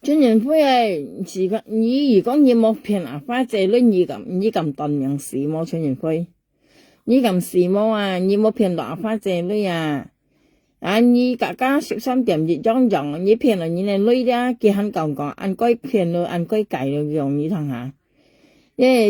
真人會係時間，你如果你冇騙啊，花姐咧你咁當人事冇真人會，你咁事冇啊，你冇騙到花姐咧啊，你家家小心點熱裝裝，你騙了你嘅女咧，佢肯講按該騙了按該改了用你睇下，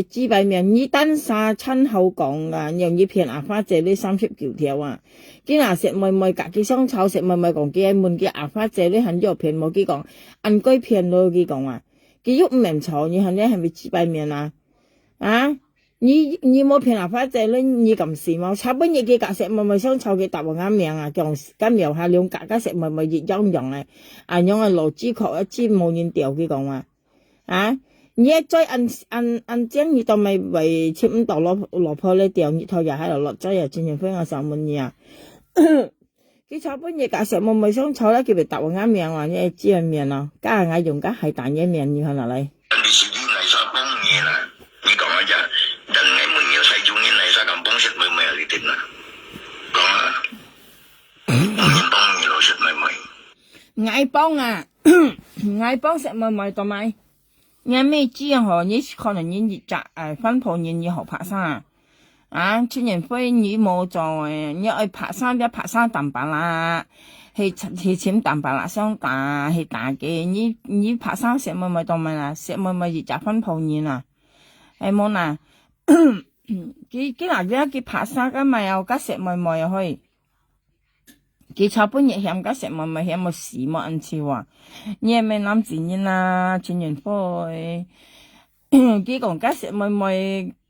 幾百名你單殺親口講噶，用你騙啊花姐咧39條啊。佢嗱食妹家己想炒食妹講佢問佢阿花姐咧很有騙冇佢講，按該騙咯佢講啊，佢喐唔明炒你肯定係咪幾百面啊？你冇騙阿花姐咧，你咁時髦，差半日佢夾食妹想炒佢答我啱命啊，講今日下兩家食妹熱樣樣咧，用羅珠確一支冇人掉佢講話，你一再按將你當咪為切唔到落破咧掉，你頭又喺度落咗又轉轉飛我上門嘢啊！佢炒半日夾食妹想炒咧，佢咪答我啱命話你知係面咯，加下用家係大嘢面，你看落嚟。嗌幫啊，嗌幫食妹同埋，你咩知啊？你可能你熱雜分鋪你學拍生春人飛你冇做你愛拍生一拍生淡白啦，去淺淡白啦相打去打嘅，你拍生食妹同埋啦，食妹熱雜分鋪你啦，係冇啦，佢嗱佢拍生咁咪又加食妹又去。佢炒半日險家食妹險冇事冇按照啊，你係咪諗住你啦？全人開，佢講家食妹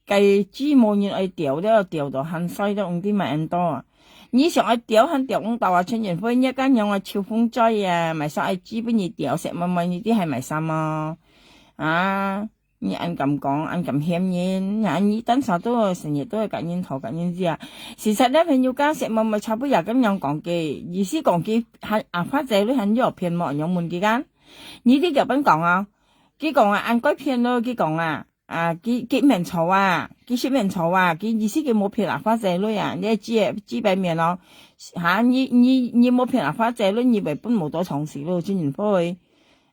計豬冇人愛掉都掉到很衰都用啲咪咁多啊！你想愛掉很掉咁大話全人開，一間用愛超風災啊，咪晒愛豬本而掉食妹呢啲係咪心啊？你按咁講，按咁險嘢，你等下都成日都係咁樣頭咁樣知啊！事實咧，朋友家食妹差不多咁樣講嘅，意思講嘅係阿花仔咧很有騙莫用門之間，呢啲就邊講啊？佢講按該騙咯，佢講佢面嘈佢說面嘈佢意思佢冇騙阿花仔女你知俾面咯你冇騙阿花仔女，你咪本冇多嘗試咯，專然科去。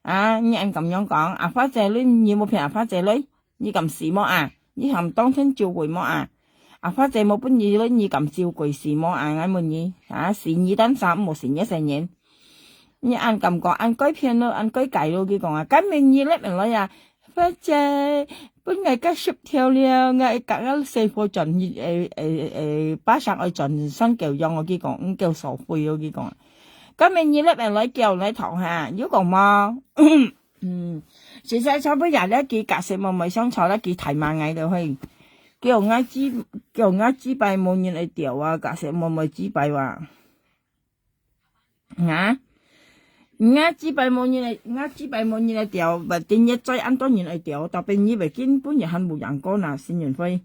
你按咁樣講，阿花姐女你冇騙阿花姐女，你咁事麼你含當天照顧麼阿花姐冇本意女，你咁照顧事麼我問你善意單殺冇善一成年，你按咁講，按該騙咯，按該計咯，佢講咁明你叻明女花姐本嚟加10條了，我隔咗4個盡巴上去盡身叫用我佢講叫傻灰我佢講。咁明日咧咪來叫你堂下，如果嘛，其實差唔多日咧，佢隔食咪想坐咧，佢提埋嗌到去，叫嗌紙幣冇人嚟掉隔食咪紙幣話，嗌紙幣冇人嚟掉，咪點一再按多人嚟掉，特別以為根本就係冇人講啦，先人飛，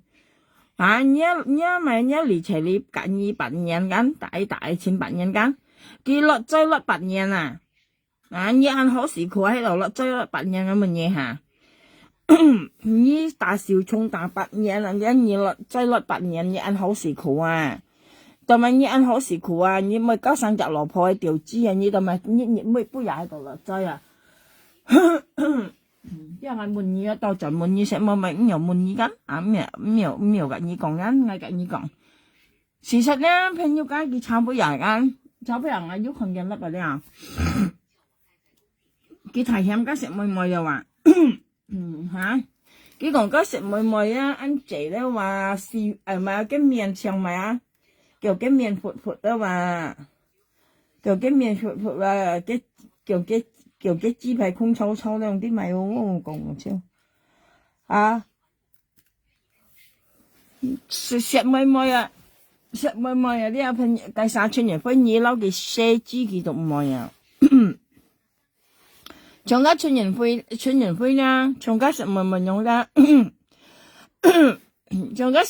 你咪你嚟齊你隔200年間，大千百年間。佢落追落8年你按好時佢喺度落追落8年咁嘅嘢吓，你大小聰大8年你落追落8年，你按好時佢同埋你按好時佢你咪交上隻老婆去調資你同埋你咪不也喺度落追因為滿意到盡滿意食咪唔又滿意緊啊唔又緊你講緊ngay緊你講事實咧朋友家佢炒杯人間炒杯人啊要困緊粒啊咧佢提險家食咪又話嚇佢講家食咪啊anh chị咧話係咪cái miệng chẳng mày á kiểu cái miệng phụt phụt đó mà kiểu cái miệng phụt phụt là cái kiểu cái chi phải không sâu sâu đâu tí mày không còn chưa à食咪啊啲阿朋友第三春人分二樓嘅寫字佢都唔咪啊從家春人會啦從家食咪用啦從家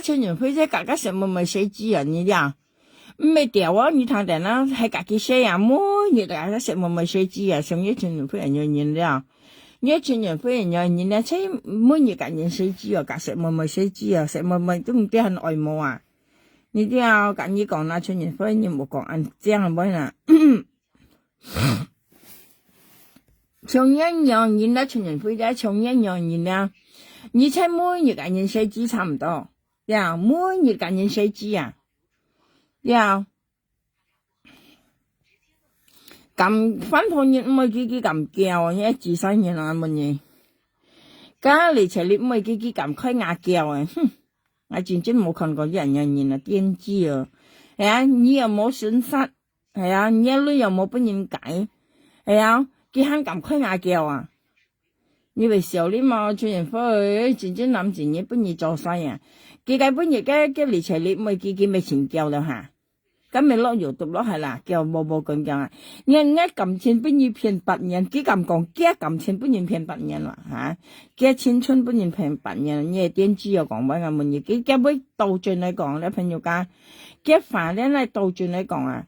春人會即係家食咪寫字啊你啲啊唔係掉啊你睇定啦係家己寫啊每日大家食咪寫字啊從一春人會人樣啦一春人會人樣啦即係每日家人寫字啊家食咪寫字啊食咪都唔知係外母啊你啲啊家你講啦春人會你冇講按這樣咪啦從一樣人啦春人會咧從一樣人啦你猜每日家人寫字差唔多呀每日家人寫字啊呀，咁翻破日唔係幾咁叫，一自身嘢啦乜嘢，家嚟齊你唔係幾咁開牙叫啊，哼，我真冇看過人啊電視啊，係啊，你又冇損失，係啊，你一女又冇本人解，係啊，幾肯咁開牙叫啊，你為少你嘛，出人去真諗住你本人做晒啊，幾個本日嘅嚟齊你唔係幾咪錢叫啦嚇。咁咪落油讀落係啦，叫冇咁講啊！人家撳錢不要騙別人，幾咁講，幾撳錢不要騙別人啦嚇，幾青春不要騙別人，你點知又講俾我們幾會倒轉嚟講咧，朋友家幾煩咧嚟倒轉嚟講啊！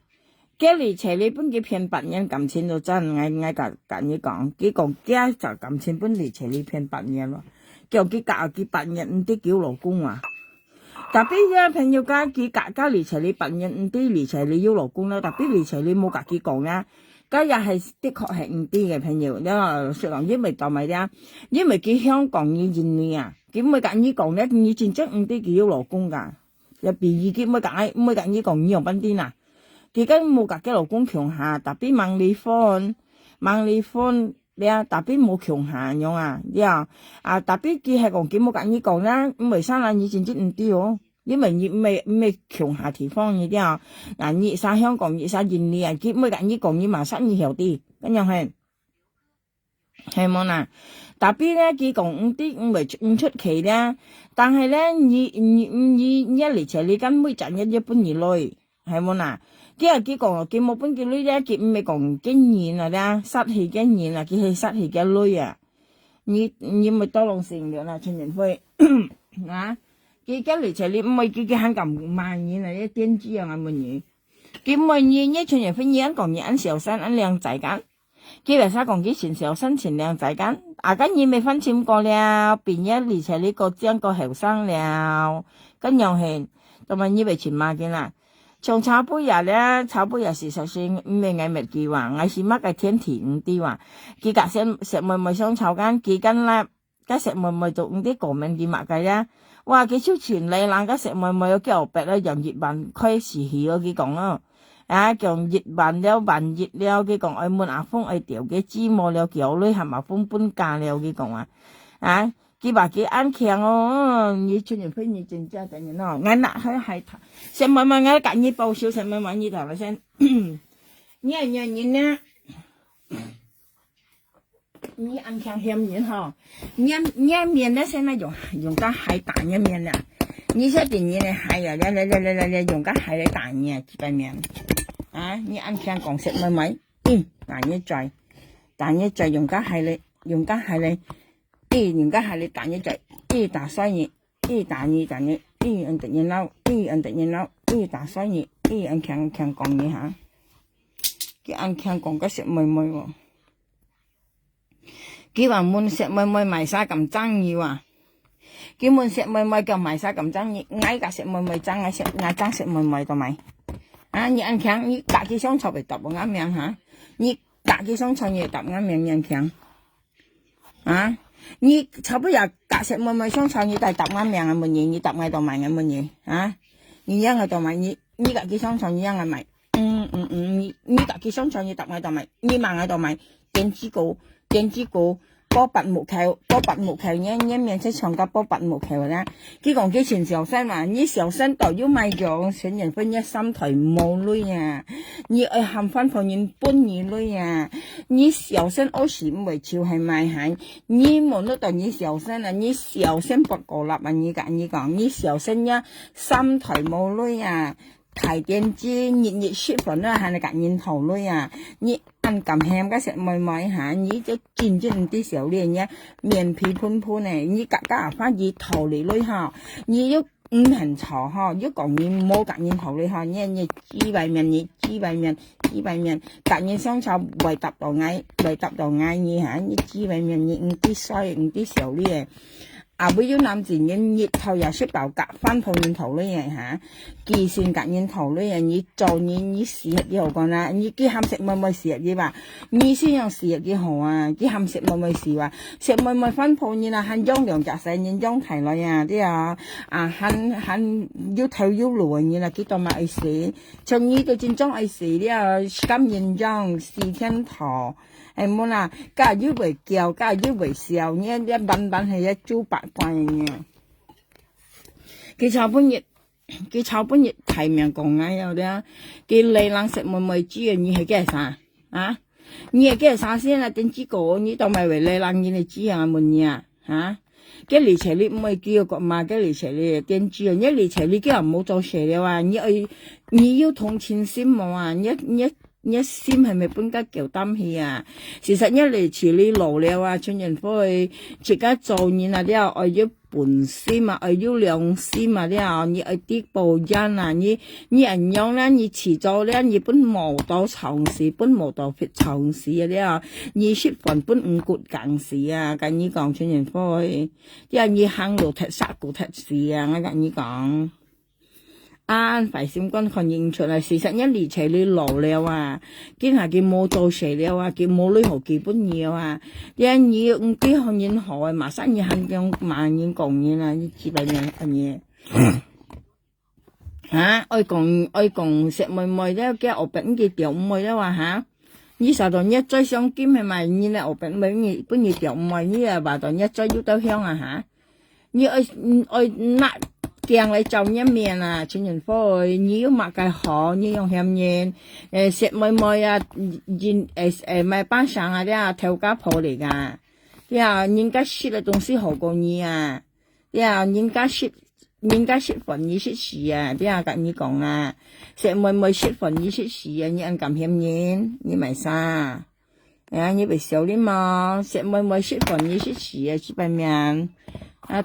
幾嚟齊你本幾騙別人撳錢就真嗌夾你講，幾講幾就撳錢本嚟齊你騙別人咯，叫幾夾幾別人唔知叫老公啊！特別嘅朋友家佢家嚟齊你別人唔啲嚟齊你要老公啦，特別嚟齊你冇夾佢講啊，今日係的確係唔啲嘅朋友，你話說話因為就咪啦，因為佢香港嘅人呢啊，佢唔係夾你講咧，你真正唔啲佢要老公噶，入邊已經唔係夾你講你用邊啲啦，佢根冇夾嘅老公強下，特別問離婚。你啊，特別冇強下樣啊，你啊，特別佢係講佢冇夾你講啦，唔係生啦，你真正唔啲哦，因為你唔係強下地方嘅啲啊，嗱你晒香港你晒印尼啊，佢唔係夾你講你嘛生意好啲，咁樣係冇啦，特別咧佢講唔啲唔出奇咧，但係咧你一嚟齊你跟妹賺一般而累，係冇啦。佢講佢冇本嘅女咧，佢唔係講經驗啊啦，失去經驗啊，佢係失去嘅女啊。你咪多弄成了啦，春人會啊！佢嚟齊你唔係佢肯咁慢嘢啦，啲電子啊咁嘅嘢。佢唔係你春人會你講你按小生按靚仔間，佢為啥講佢前小生前靚仔間？咁你未分錢過了，變一嚟齊你個將個後生了，咁樣係同埋你為錢買嘅啦。從炒杯日咧，炒杯日事實上唔係藝物嘅話，藝是乜嘅天甜啲話，佢隔食咪想炒間幾斤啦，家食咪做啲國民嘅物嘅咧，哇佢超前嚟啦，家食咪有幾白咧，用熱飯開時起嗰幾講咯，叫熱飯了飯熱了幾講，愛滿牙風愛調嘅芝麻了叫女係咪風搬價了幾講佢話佢安強哦，你春日飛你真正等人咯，我那係食咪我揀你報銷食咪你頭先，你呢？你安強鹹面嗬，你面咧現在用個海膽嘅面啦，你說點你咧海呀，嚟用個海嚟膽嘅幾百面，你安強講食咪，但一再用個海嚟。人家係你彈一隻，打衰嘢，打你，人哋人撈，打衰嘢，人強講嘢嚇，佢人強講個食妹妹喎，佢話滿食妹妹賣晒咁爭議喎，佢滿食妹妹就賣晒咁爭議，嗌個食妹妹爭嗌爭食妹妹同埋，你人強你隔幾雙臭嚟揼我啱命嚇，你隔幾雙臭嘢揼啱命人強。啊，你差不多隔食妹妹相唱，你帶10萬名嘅乜嘢？你10萬到萬嘅乜嘢？啊，你一個到萬，你隔幾相唱，你一個買，你隔幾相唱，你10萬到萬，你萬個到萬，電子歌。波拔木球呢面出唱歌波拔木球啦。佢講幾錢小生嘛？你小生都要買咗，成人分一三台冇女啊！你愛喊翻房人搬女啊！你小生25為潮係賣係，你冇得到你小生啊！你小生不過立啊！你講你小生一3台冇女啊！睇電視熱說份啦，係你隔年頭女啊！你按咁輕嘅食妹妹嚇，你就見啲小靚嘅面皮盤咧，你格翻熱頭嚟女嚇，你要很嘈嚇，要講你冇隔年頭女嚇，你幾百面，隔年相差為搭到嗌你嚇，你幾百面你啲衰啲小靚。會要諗住你熱頭又識爆格翻鋪面頭呢嘢嚇，計算隔面頭呢嘢，你做你時日幾好講啦，你幾喊食妹妹時日幾話，你先用時日幾好啊，幾喊食妹妹時話，食妹妹翻鋪你啦，喊張良格細你張提來啊啲喊要頭要路你啦，幾多買死，從呢度轉裝愛死啲金現裝4天頭。冇啦，家要為叫，家要為笑，呢一品係一招8塊嘅。佢炒半日提名講啊有啲，佢嚟冷食妹妹煮嘅，你係幾啥啊？你係幾啥先啊？點知個你都咪為嚟冷你煮啊冇嘢啊？嚇！佢嚟齊你唔係叫個嘛？佢嚟齊你點煮啊？一嚟齊你佢又冇做事嘅話，你要同情心冇啊？一心係咪本家叫擔氣啊？事實一嚟遲你老了啊，全人科去自家做嘢啊，啲愛要本心啊，愛要良心啊，啲你愛啲報恩啊，你人樣咧，你遲早咧，你本無到嘗試，本無到嘗試啊，啲你識份本唔骨硬事啊，跟你講全人科去，啲你行路踢殺骨踢事啊，我跟你講。快閃君看認出嚟，事實一年前你老了啊，見下佢冇做事了啊，佢冇女學基本嘢啊，因你唔幾看認好啊，馬上你肯用萬人講嘢啦，你幾百年看嘢，愛講食妹妹咧，叫學餅嘅條妹咧話嚇，你實在一追上劍係咪？你咧學餅妹你本嘢條妹，你啊話到一追要到香啊嚇，你愛拿。鏡嚟做一面啊，全人科你要抹嘅好，你用香煙，食妹妹啊，買班上啊啲調家鋪嚟噶，人家識嘅東西好過你啊，人家識份你識事啊，跟你講啊，食妹妹識份你識事啊，你按咁香煙，你咪啥？你咪少啲嘛，食妹妹識份你識事啊，幾百面。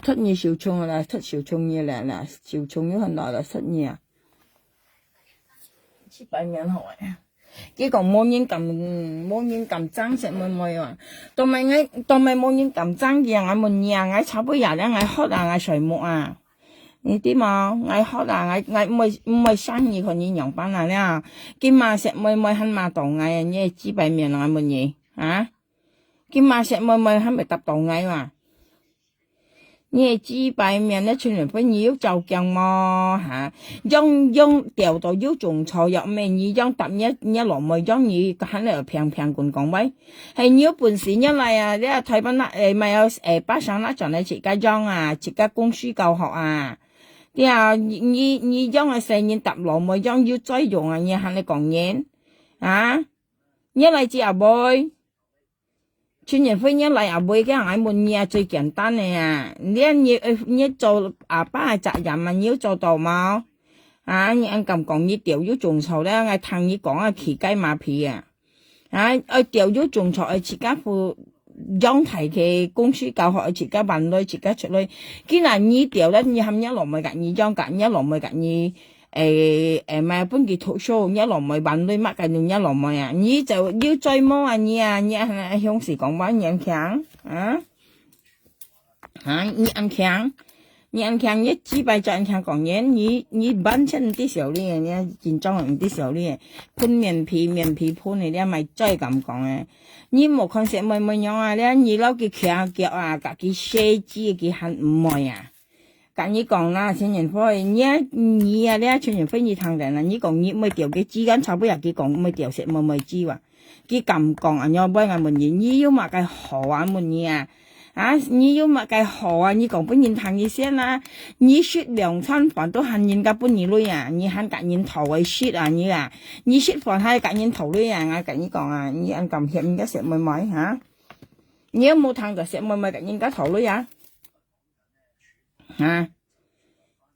出你小葱啦，出小葱嘢啦，小葱要很耐啦，出你啊，7百年好啊！結果冇人咁爭食妹妹啊，同埋冇人咁爭嘅，我問你啊，我差不多咧，我學啊，我水木啊，你啲嘛，我學啊，我唔係生意可以養班啊咧，今嘛食妹妹很馬當我啊，你幾百面我問你啊，今嘛食妹妹係咪搭當我啊？你幾百面咧，全人分你要做鏡麼嚇？用掉到要種錯入面，你用揼一落咪用你肯嚟平罐講喂，係你有本事一嚟啊！你睇翻啦咪有巴上啦，仲係自家用啊，自家供書教學啊，你用係成年揼落咪用要再用啊！你肯嚟講嘢啊？一嚟至阿妹。全人分一嚟啊，每個人問嘢最簡單嘅啊，你做阿爸嘅責任啊，你要做到冇？你按咁講，你掉咗種錯咧，我聽你講啊，騎雞馬皮啊，我掉咗種錯，我自家負養提嘅公書教學，我自家辦女，自家出嚟，既然你掉咧，你冚一落咪㗎，你養緊一落咪㗎，你。咪本地圖書一落咪揾你乜嘅你一落咪啊，你就要追摸啊你係鄉時講話人強你按強，你安看你几百张安看讲你完全唔啲小咧，你真裝唔啲小咧，噴面皮噴你咧咪再咁講嘅。你冇看食咪樣啊？咧你老佢徛腳啊，家己寫字佢喊唔愛啊。咁你講啦，陳仁輝，你啊咧陳仁輝你聽人啦，你講你咪調嘅之間差不多佢講咪調食咪知喎，佢咁講啊，我幫我問你要乜嘅好啊問你啊？啊，你要乜嘅好啊？你講本人聽一先啦，你說兩餐飯都喊人家本人累啊，你喊隔人頭為說啊你說飯係隔人頭累啊，我跟你講啊，你按咁險人家食咪咪嚇，你有冇聽到食咪咪隔人家頭累啊？啊，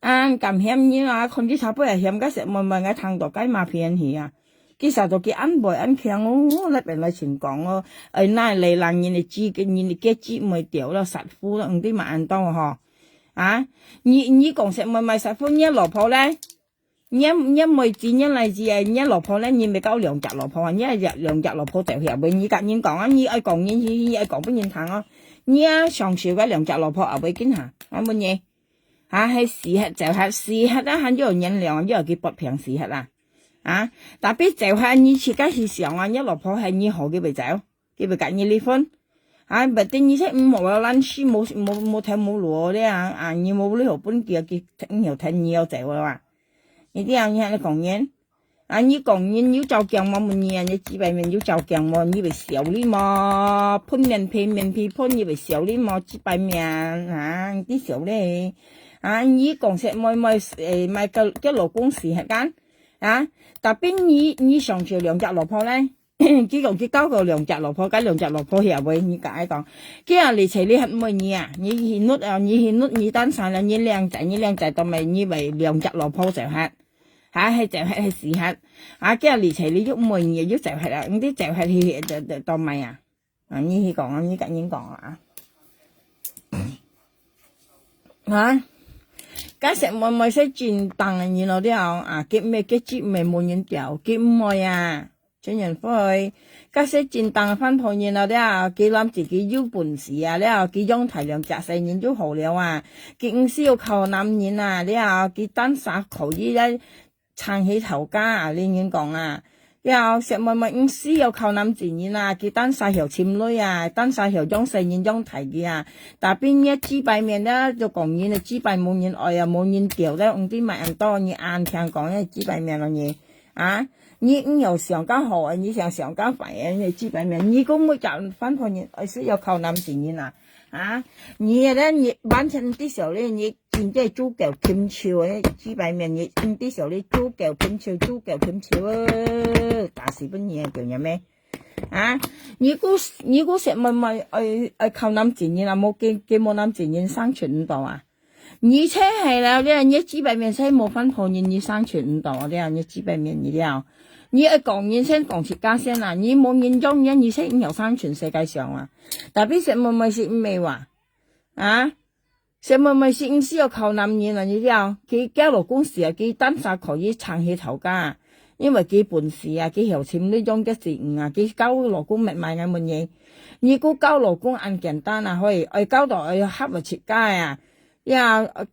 按咁險你啊，คนที่ชาวบ้าน險家食咪咪我聽到雞麻片去啊。其實就佢安排安強我嚟邊嚟情講我，那嚟人哋知嘅人哋嘅知咪掉啦，實夫啦，唔啲萬多嗬，啊，你講食咪實夫，你老婆咧，你咪知你嚟知啊，你老婆咧，你咪搞兩隻老婆啊，你兩隻老婆就入去，你隔人講啊，你愛講你愛講俾人聽啊，你啊上次嗰兩隻老婆後尾見下，啱乜嘢？嚇係時刻就係時刻啦，喊咗人量，因為佢不平時刻啦。啊！特別就係你自家是想啊，你老婆係你好嘅咪走，佢咪隔你離婚，啊！唔係你識冇有撚書冇睇冇攞咧啊！你冇呢條本叫佢聽又聽你又走啦嘛？你啲人你喺度講嘢，啊！你講嘢要照鏡嘛？問你啊，你幾百面要照鏡嘛？你咪笑你嘛？噴面皮噴你咪笑你嘛？幾百面啊！啲笑咧，啊！你講食咪個老公時係間。啊！特別你上次兩隻老婆咧，佢交過兩隻老婆，嗰兩隻老婆係為你解講，佢話嚟齊你係乜嘢啊？你現率啊，你單晒啦，你靚仔到咪你咪兩隻老婆就係，嚇係就係時刻，啊！佢話嚟齊你喐乜嘢喐就係啦，咁啲就係就到咪啊？啊！你講啊，你緊講啊！啊！假食咪咪識轉凳，然後啲啊結咩結節咪冇人掉，結唔愛啊，請人翻去。假識轉凳翻鋪，然後啲啊佢諗自己有本事啊，啲啊佢用提兩隻細年都好了啊，佢唔需要靠男人啊，啲啊佢單手靠依咧撐起頭家啊，你點講啊？又食咪咪唔需要靠男自然啊，佢單晒條潛女啊，單晒條裝細年裝提嘅啊，但邊一支幣面咧就講嘢啊，支幣冇人愛啊，冇人掉咧，用啲咪人多，你硬聽講一支幣面嘅嘢啊，你又上家好啊，你上家快啊，你支幣面，你講冇賺翻破人，需要靠男自然啊，啊，你咧你完成啲時候咧你。現在豬腳偏潮誒，支幣面嘢啲時候你豬腳偏潮啊，大事本嘢叫嘢咩？啊！如果食咪靠男自然啊，冇冇男自然生存唔到啊！而且係啦，你支幣面先冇分破你生存唔到啊！你支幣面你講嘢先講切家先啊！你冇認中人，你先有生存世界上啊！特別食咪食唔未話啊！食咪是唔需要靠男人啊！你知啊？佢交老公時啊，佢單手可以撐起頭家，因為佢本事啊，佢有錢呢種嘅事啊，佢交老公咪買咁乜嘢？如果交老公咁簡單啊，可以交到黑埋切家啊，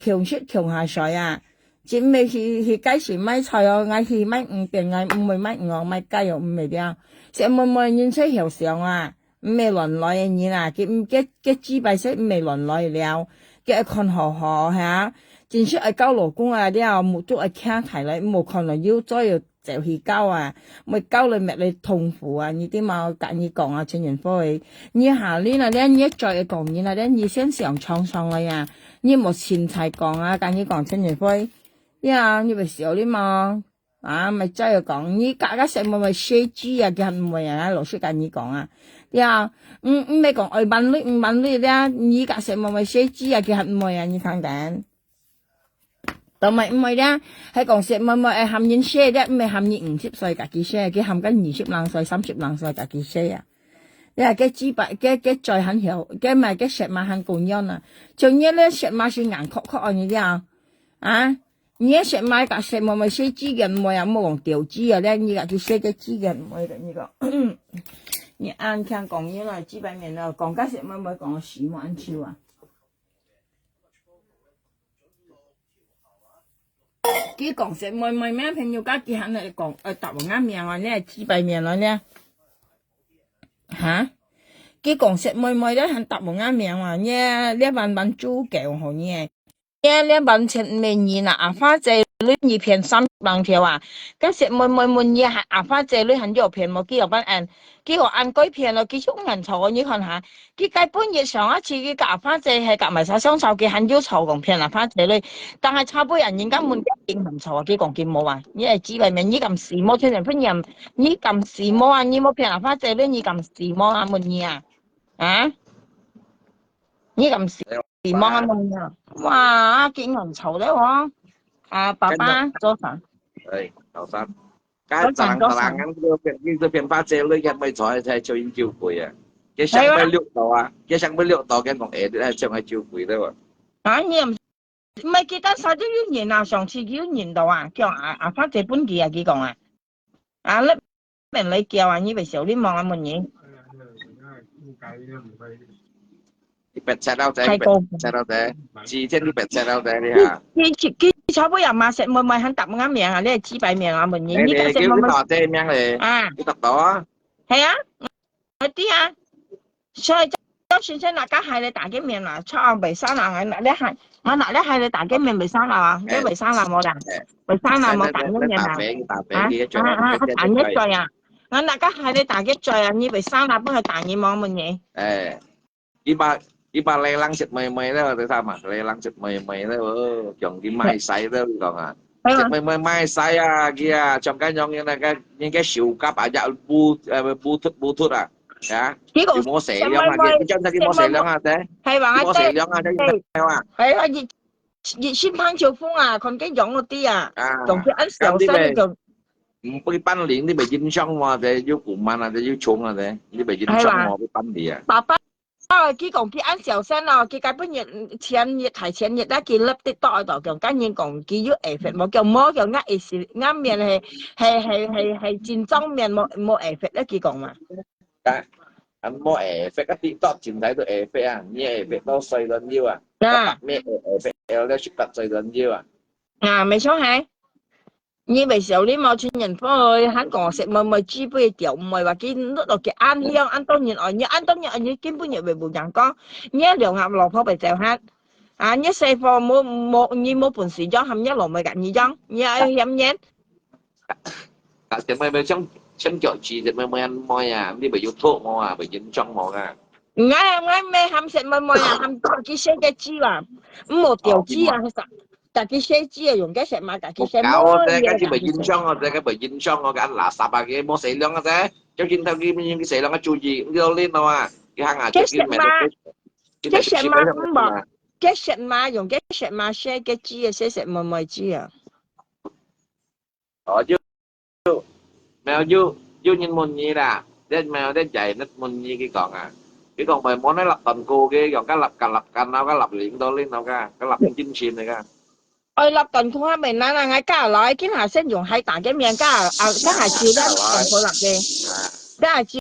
強出強下水啊，只咪去雞時買菜哦，嗌去買五餅嗌唔係買鵝買雞又唔係啲，食咪認識後上啊，唔係輪來嘅嘢啊，佢資幣識唔係輪來了。嘅看好嚇，正出交老公啊！啲啊冇足傾提嚟，冇看來要再要就去交啊，咪交你咪你痛苦啊！你啲嘛跟你講啊，陳仁輝，你下年啊，你再講嘢啦，你先上床上嚟啊！你冇前提講啊，跟你講陳仁輝，你咪少啲嘛啊，咪再要講，你家食咪寫字啊，嘅唔係啊，老師跟你講啊。咪講愛問你咧，你家食咪寫字啊？佢係唔係啊？你睇緊，同埋唔係咧，係講食咪含人寫咧，唔係含人50歲家己寫，佢含緊20啷歲、30啷歲家己寫啊！你話嘅資白嘅再很條，嘅咪嘅石馬很共樣啊！仲有咧石馬是硬確確啊！你知啊？你一石馬家食咪寫字嘅唔係啊，冇講調字啊咧，你家己寫嘅字嘅唔係嘅呢個。你按聽講嘢啦，基本面啦，講家食咪講時冇按照啊。佢講食妹妹咩朋友家佢肯嚟講答我啱命啊呢幾百命啦呢嚇，佢講食妹妹咧肯答我啱命啊呢萬豬腳好呢。呢萬千名言啊，阿花姐女二片300條啊，嗰時每日係阿花姐女很多片冇幾多班人，幾個按改片咯，幾種人嘈你看下，佢基本日上一次佢阿花姐係夾埋晒雙手，佢很少嘈講片阿花姐女，但係差杯人而家滿一唔嘈啊，佢講見冇啊，你係指為名呢咁時髦出人歡迎，呢咁時髦啊，你冇片阿花姐女呢咁時髦啊滿意啊，啊，呢咁時髦啊滿意啊。哇！見人嘈咧喎，爸爸早晨。早晨。Cái tàng ngắn cái phiên phát chế lưỡi cái mấy chó hay chơi chiêu quỷ à. Cái sáng mới liệu tàu à, cái sáng mới liệu tàu cái còn ế để chơi chiêu quỷ đấy à.你唔係記得晒啲語言啊？上次叫言到啊，叫阿發這本記啊，佢講啊，你明你叫啊，以為小啲望下門嘢。เป็ดแชร์เอาใจเป็ดแชร์เอาใจจีเช่นที่เป็ดแชร์เอาใจนี่ฮะ佢炒杯人嘛食妹妹肯答啱命啊！你係紙幣命啊門嘢，依家食妹妹ต่อใจ命嚟啊，你答到啊？係啊，嗰啲啊，所以就算先大家係你打幾面啦，出我未生啦，我嗱你係你打幾面未生啦啊？你未生啦冇啦，未生啦冇打幾面啊？打一嘴啊！我大家係你打幾嘴啊？你未生啦，幫佢打幾網門嘢。Iba lelang set mây đó tôi tham à lelang set mây đó chọn cái mai say đó còn à set mai say à kia trong cái nhông những cái siêu cấp à dạ bluetooth à hả cái mua sẻ giống à cái chân cái mua sẻ giống à thế hay bạn mua sẻ giống à thế à hay là gì xin phán chiều phong à còn cái giống một tí à còn cái ánh sáng xanh còn cái bánh liền đi bị dính xong mà thì vô cùng mà thì vô chuông à thế đi bị dính xong mà cái bánh gì à佢講佢按小聲啊，佢根本提前日咧，佢粒啲多喺度，講跟住講佢要誒冇叫冇叫啱面係戰爭面冇誒咧，佢講嘛。anh mua effect cái TikTok chừng thấy tôi effect à, nghe effect nó xoay lên nhiêu à, nghe effect nó chụp đặt xoay lên nhiêu à, 沒錯係。你為時候你冇錢人翻去香港食咪豬杯條，唔係話見碌落嘅啱香啱當然愛你啱當然愛你根本就為冇人講，你一兩盒落鋪被就黑，你細貨你冇本事裝，含一路咪緊你裝，你愛飲嘢。thì mày trong chỗ chỉ thì mày ăn mồi à, đi bởi YouTube mồi à, bởi dính trong mồi à. Ngay mày ham食咪啊，含cái xe cái chi à, một tiểu chi à，但佢寫字啊，用嘅石馬，但佢寫冇啫，跟住咪煙槍啊，啫，咪煙槍我揀垃圾啊，嘅冇死兩嘅啫，就見到佢死兩嘅注意，呢度呢度啊，佢行下就見咪嘅石馬唔冇，嘅石馬用嘅石馬寫嘅字啊，寫石咪字啊。mèo du nhìn môn gì là, đến mèo đến chạy nít môn gì cái còn mày muốn nói lập tần cô cái còn cái lập cành nào cái lập liền đó lên nào cái lập chính xin này立頓佢係咪嗱嗱喺加來，今下先用喺大嘅面加今下照得頓佢立嘅，今下照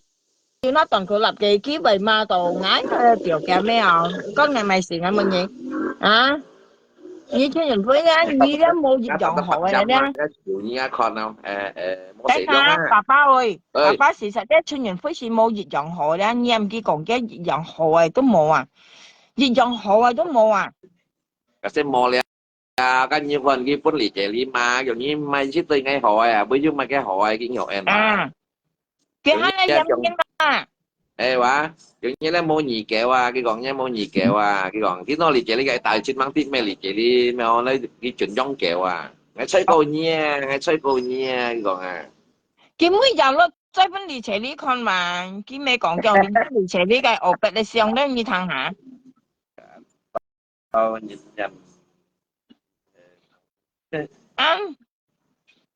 得頓佢立嘅，幾位馬到嗌佢條嘅咩啊？嗰係咪時間乜嘢啊？以前人會咧，你咧冇熱洋河嘅咧。睇下爸爸喂，爸爸事實咧，村人會是冇熱洋河咧，你唔記講嘅熱洋河啊都冇啊，熱洋河啊都冇啊。Kasi mole có nhiều phần cái phân lý chế lý mà kiểu như mày chỉ từ ngày hỏi à bây giờ mà cái hỏi cái nhỏ em mà cái hai này em nhân ta ê quá kiểu như là mua nhị kẹo à cái còn nha mua nhị kẹo à cái còn cái nó lý chế lý cái tài trên mang tiếp mày lý chế lý mày nói cái chuyện giống kẹo à ngày chơi cô nha cái còn à cái mấy giờ nó chơi phân lý chế lý con mà cái mấy còn kiểu lý chế lý cái ổ bẹt để xem đấy như thằng hả nhìn nhầm ăn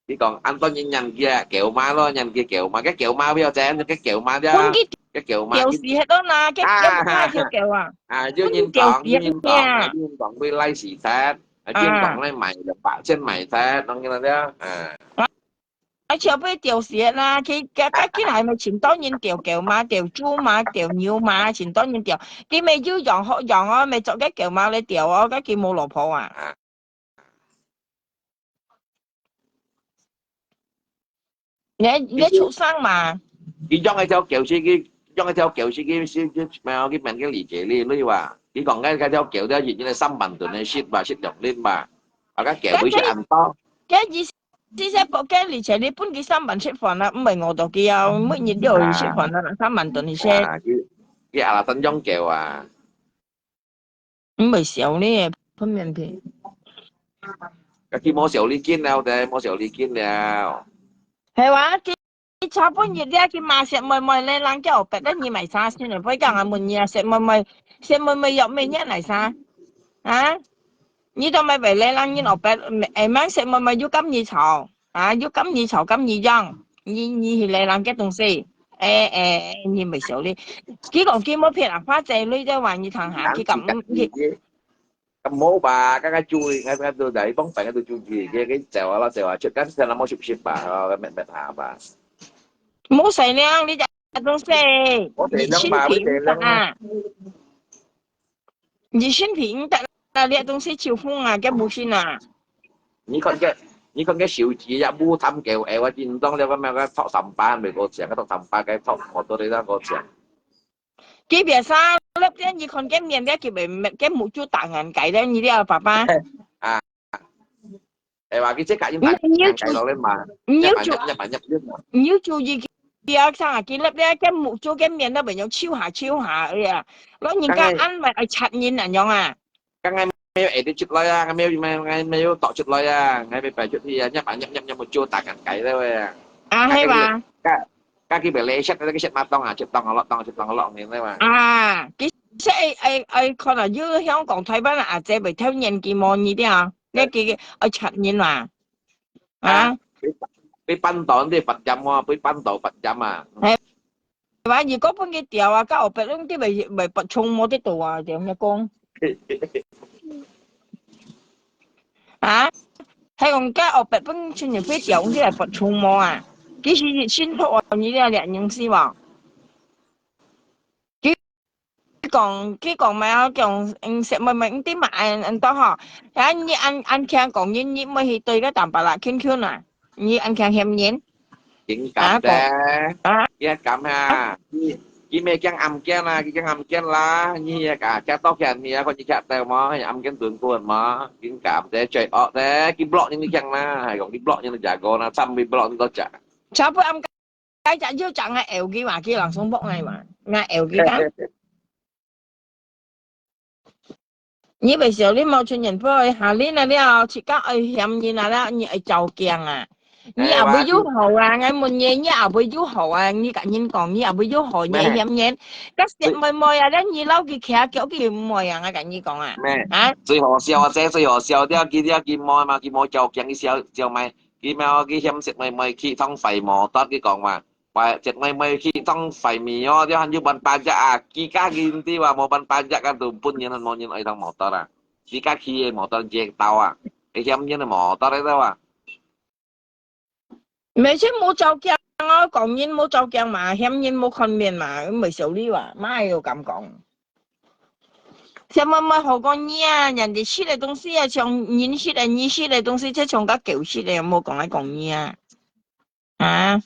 chỉ còn anh có nhành kia kẹo ma đó nhành kia kẹo ma cái kẹo ma bây giờ em cái kẹo ma chứ cái kẹo ma kẹo gì hết đó nè cái kẹo chứ nhìn còn bị lay xì thét chứ còn lay mày là bạo trên mày thét nó như là đó chiều bây điều gì là cái này mà chuyển多年điều嘛điều豬嘛điều牛嘛chuyển多年điều cái mày yêu dọn á mày做cái kẹo ma你điều á cái kia冇老婆à 你畜生嘛？佢裝喺條橋司機，裝喺條橋司機先咩？我佢問佢理解呢？你話佢講緊條橋都係3萬噸嘅 ship 吧，ship 用呢吧，啊個橋會出咁多。嘅意思即係嘅而且你搬幾3萬出飯啦，唔係我度嘅啊，乜嘢都要出飯啦，3萬噸嘅車，佢阿拉tân裝橋啊，唔係少呢，分面皮。佢冇時候你見了嘅，冇時候你見了。係話佢差半日咧，佢馬石妹妹咧，人叫我白得你咪生先嚟，不過我問你啊，石妹妹有咩嘢嚟生啊？你都咪為你人你老白，誒，石妹妹要咁易嘈啊，要咁易嘈咁易讓，你係你人嘅東西，你咪少呢？佢講佢冇騙啊，花仔女都話你堂下，佢咁。咁好吧，cái chui ngay tôi đẩy bóng phải tôi chui gì cái chèo nó chèo trước cái xe nó mau chụp chụp bà cái mẹ mẹ thả bà 冇洗靚呢隻東西，có thể 熱 nâng 身 bà với 皮 thể 唔得 nâng 啊，熱身皮唔得啦，呢隻東西超風啊，嘅冇先啊。你看cái小字呀不tham kiểu ấyว่าจริงต้องเรียกว่าแม่ก็ทอกสัมปานไม่ก็เสียงก็ต้องสัมปานcáiทอกหมดตัวเลยนะก็เสียง佢別生粒咧，你看嘅面咧，佢咪嘅冇做大眼計咧，你啲啊爸爸。à ấyว่าcái chế cả những 唔 bạn 要 càng cày 做， nó lên mà 唔 nhập 要 mà 做， nhập nhất mà 唔要做意嘅生啊！佢粒咧嘅冇做嘅面咧，咪有超下呀，攞人 cái 家 ngay ăn咪係柒煙人樣啊！cái ngay mail edit chụp lại à cái mail tọ chụp lại à ngay bị phải chụp thì nhập một chỗ tạc càng cày đấy à 啊係嘛？cái bị lệ set cái set mà tông à chụp tông lọt như thế mà 啊，佢即係可能要香港台灣啊，即係咪偷人見望呢啲啊？呢幾個柒煙嘛？à à cái bắn tòn thì Phật dâm à cái bắn tàu Phật dâm à係話如果搬嘅掉啊，交我白窿啲咪拔葱冇啲度啊，點樣講啊？係講交我白搬穿入飛掉啲係拔葱冇啊？幾時先出啊？呢啲兩樣事喎。佢講咩啊？講食咪啲嘛ăn多嗬，啊你ăn kẹo講你mới去對cái tạm bạc là Q à，你ăn kẹo hèm nhện chính à cảm còn thế à kia cảm ha chỉ mẹ chẳng âm kia là cái chẳng âm kia là như cả cha tóc kia thì có chỉ chặt tao mà hay âm cái tượng cuốn mà chính cảm thế trời ọ thế cái block như chẳng na hay còn cái block như là giả cô na xăm bị block nó chả sao bữa ăn cái chả dưa chẳng ngay eo kia mà kia là xong bốc ngay mà ngay eo kia cả như bây giờ你冇出人飛去下年啊你自家去嫌嘢啦你去做鏡啊你又會要求啊ngay muốn嘢你又會要求啊你cả nhân còn你又會要求你嫌嘢cái việc mày mày à đó你lâu cái kia kiểu cái mày à ngay cả nhân講啊咩最好笑啊這最好笑啲嘛見摸做鏡啲笑咪見咩啲險食咪ขี้通肺磨得啲講嘛ว่าเจ็ดไม่ขี้ต้องไฟมีอ๋อเดี๋ยวหันยุบันปานจะกินที่ว่าโมบันปานจะกันตุ่มปุ่นยันหันมองยันไอ้ทางหมอตระกิกาขี้หมอตระเจกเตาไอ้เทียมยันหมอตระได้ว่า咪先冇做鏡啊講人冇做鏡嘛嫌人冇訓練嘛咁咪少啲話媽要咁講什麼好講你啊人哋吃的東西啊像人吃的你吃的東西即係從個狗吃的有冇講嚟講你啊啊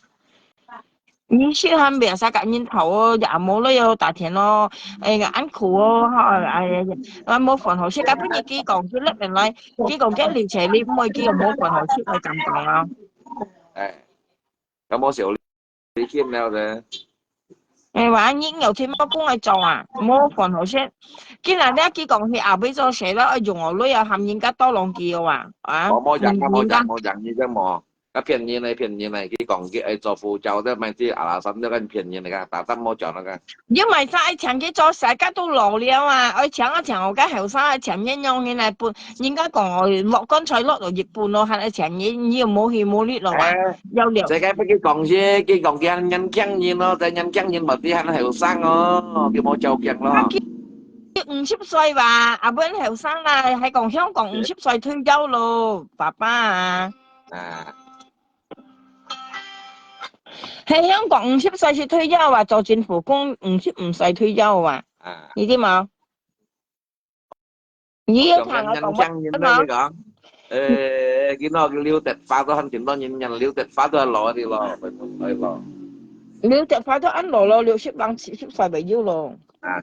你去他们啥感人头哦，也冇咯，有大田咯，眼苦哦，冇飯後食，根本你幾講佢甩人嚟，幾講幾年前你唔可以幾個冇飯後食，係咁講啊？咁我時候你見了嘅話應有天乜工嚟做啊？冇飯後食，今日咧幾講佢後尾做寫啦，用我女又含人家多兩句嘅話，冇人呢啫冇。cái phiền như này cái còn cái cho phụ cháu đó mà chỉ à sắm đó cái phiền như này cả ta tâm mô chọn nó cả 因為晒長嘅做世界都老了啊！我搶一搶我家後生搶一樣嘅嚟半，應該講我落乾脆落到一半咯，係搶嘢你又冇氣冇力咯啊！有料。世界cái còn gì cái còn cái nhân chăng như nó tại nhân chăng như mà tí hắn hiểu sang nó cái mô châu kiệt nó 50歲吧，阿本後生啦，喺講香港50歲退休咯，爸爸啊！喺香港50歲先退休啊，做政府工55歲退休啊，你知冇？你要聽我講乜？ cái nó cái liêu tết phá tôi hành chính nó nhìn nhận liêu tết phá tôi lọ thì lọ phải muốn nói lọ Nếu tết phá tôi ăn lò lò liệu ship lăng ship xoài bảy nhiêu lò.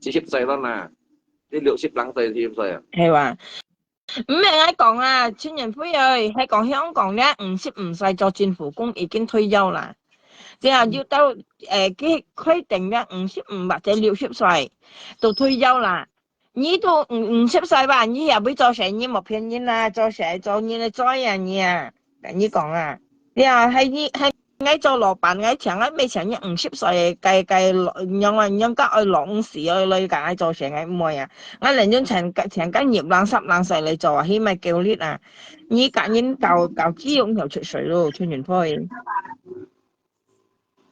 chỉ ship xây đó nè cái liệu ship lăng xây thì ship xây à Hay à. Mẹ ai講啊，千人飛ơi，係講香港咧，唔使做政府工，已經退休啦。即係要到佢規定咧55或者60歲就退休啦。你都50歲吧，你又要做成你冇偏見啦，做成做你嘅災人呀，你講啊，你話係嗌做老闆，嗌請嗌未請你50歲計讓家愛攞時去女㗎，嗌做成嗌唔會啊，嗌連種請間業冷濕冷世嚟做啊，起碼叫 lead 啊，你夾應夠資用又出水咯，穿完開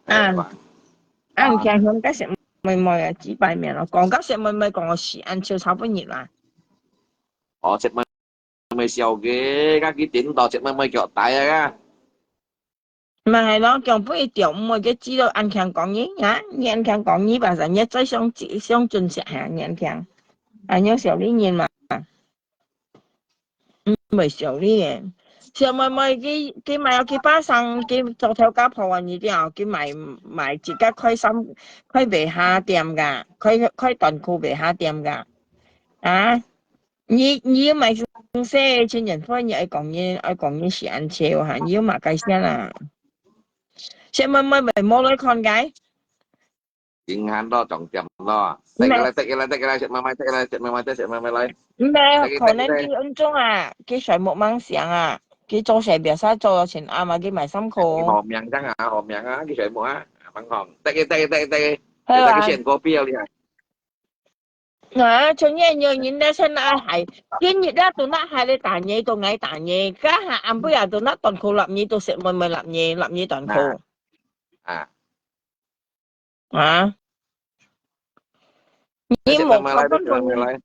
啊。ăn khen hơn cái sẽ mày mày à chỉ bài mẹ nó còn các sẽ mày còn xì ăn chiều sáu với nhiệt là họ sẽ mày xèo cái các cái tiếng đó sẽ mày kiểu tài ra mà hay đó còn với tiểu mày cái chỉ đâu ăn khen còn nhí nhá nhé ăn khen còn nhí bà giờ nhé tới xong chỉ xong trình sẽ hạ nhé ăn khen à nhớ xèo lý nhiên mà mày xèo lý nhiên xèo mày cái mày cái ba sang cái做頭家鋪啊你啲啊cái mày自家開賣下店㗎開斷褲賣下店㗎啊你要買些千人歡迎愛講嘢是按照嚇，要買計先啦。sẽ mới mua lấy con gái tiếng Hàn đó trọng điểm đó mẹ take cái này sẽ mày lấy mẹ take可能cái啲恩中啊，佢水木掹上啊，佢做成別晒做咗錢啱啊，佢買衫褲。hòm miệng chẳng à hòm miệng á cái sợi mũi á bằng hòm take係người ta cái啊，chuyện có bia đi à cho nên nhiều nhìn đã xem ai hay, cái nhiệt đó tụi nó hay để tàn nhẹ tụi ngay tàn nhẹ, cá hạ ăn bây giờ tụi nó toàn khô làm nhẹ tụi sẽ mình làm nhẹ toàn khô. à À, sẽ nhưng một mày không lấy phân được không mày lấy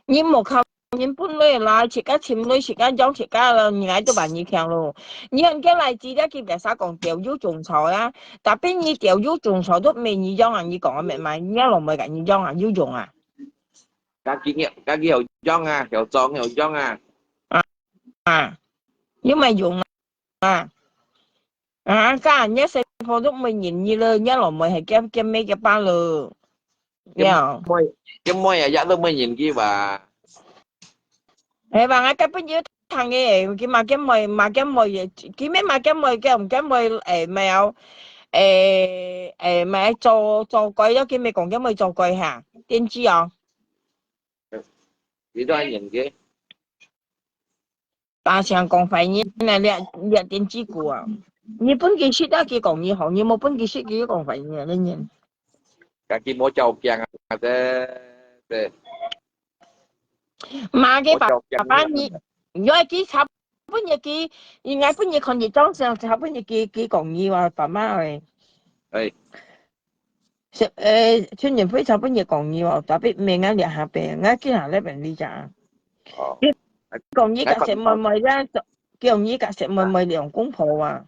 nhưng một không nhưng bốn lưỡi là chỉ cá chìm lưỡi chỉ cá giống chỉ cá là ngay都把你看咯。nhưng cái này chỉ là cái việc sao còn钓魚種菜啊，但邊你钓魚種菜都未你用啊，你講啊明咪？你一路咪緊你用啊，要用啊。các kinh nghiệm các hiểu trong à hiểu trong hiểu trong à À, nhưng mà dùng à à cái anh nhớ xem phô lúc mình nhìn như lơ nhớ là mình hay cái mấy cái ba lơ cái nghe không? cái môi à dạ tôi mới nhìn kia và Ê bà cái bây giờ thằng ấy cái mà cái mồi cái mấy mà cái mồi mèo mà做鬼咗，叫咪講緊咪做鬼嚇？點知啊？chỉ cho anh nhìn kia 大上講肺炎啊，你點知故啊？你本幾識得佢講嘢好，你冇本幾識佢講肺炎你nhìn các cái môi trầu chàng à thế mà cái môi trầu chàng bà你如果佢炒本嘢佢而家本嘢看熱裝上炒本嘢佢講嘢話爸媽係đây 食春年飛炒本嘢講嘢話特別命啱日下病啱見下呢病呢咋？講嘢隔食咪咪啦，叫嘢隔食咪咪兩公婆啊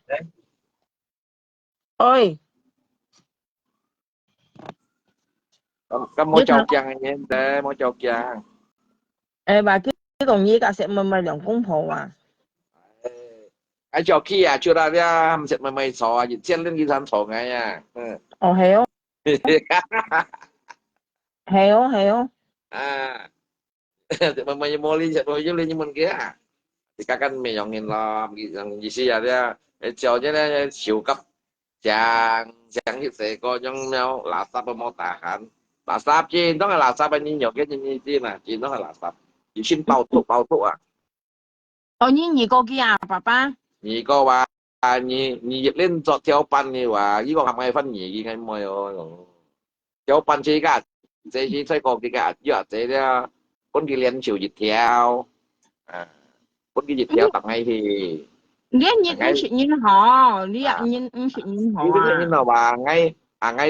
！ơi cái môi trầu chàng anh em đây môi trầu chàng bà cái còn gì cả sẽ mày兩公婆啊？anh cho khi à chưa ra ra sẽ mày sò gì chen lên cái thằng sò ngay à 哦係哦係哦係哦， à mày mua ly sẽ mua với ly như mình kia thì các anh mày dọn lo gì xí à dia cho chứ nó siêu cấp chàng chàng như thế có trong nhau là sao mà tả hẳn là sao chứ đó là sao bao nhiêu cái như thế này chỉ nó là sao chỉ xin bao thuốc à 哦你二個幾啊爸爸？你個話你入lên做跳班嘅話，呢個係咪分嘢嘅咁樣？跳班這個這些細個嘅個，因為這啲本佢練潮熱跳，啊，本佢熱跳特ngay thì你唔食煙好，你唔食煙好呢啲啊？人就話ngay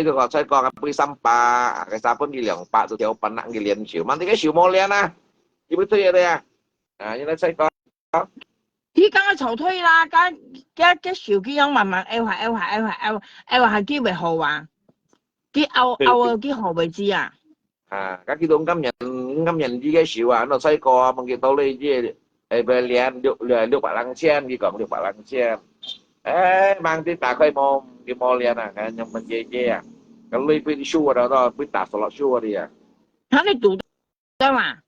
tôi có細個cái xăm pa cái sao pun cái pa tôi theo pan nặng cái練潮，mà cái潮冇練啊，你不推đây à? À, như là細個。依家嘅潮推啦，嘅小幾樣慢慢 L 係幾為好啊？幾 L 幾何為之啊？À các cái đúng cảm nhận cái xíu à nó xoay co bằng cái tàu này chứ về liền được bảo lăng chen đi còn được bảo lăng chen mang tin tà khơi mồm đi mò liền à cái nhưng mình dễ à cái lui bị xua đó đó bị tà sọt xua đi à Hắn đi tụ đâu mà.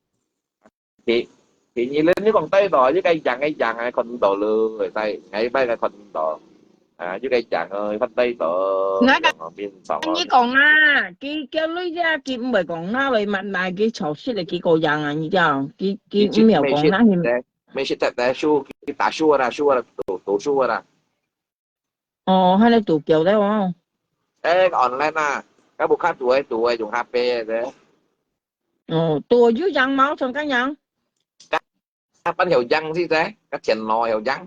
thì nhìn lên những con tay đỏ với cây dặn ai con đỏ lừa người tay ngay bay là con đỏ với cây dặn ơi phát tay đỏ Nói cái còn bên sòng như còn à, cái lưới ra cái唔係講啦，你問下cái潮湿嚟幾個人啊，你知道？cái唔有講啦，mấy shit tại xua cái tà xua là tổ xua là哦，喺你度叫得喎，online à các bộ khác tuổi dùng HP đấy 哦，ตัวอยู่ยัง冇從緊ยัง，các bạn hiểu răng gì đấy các chèn lò hiểu răng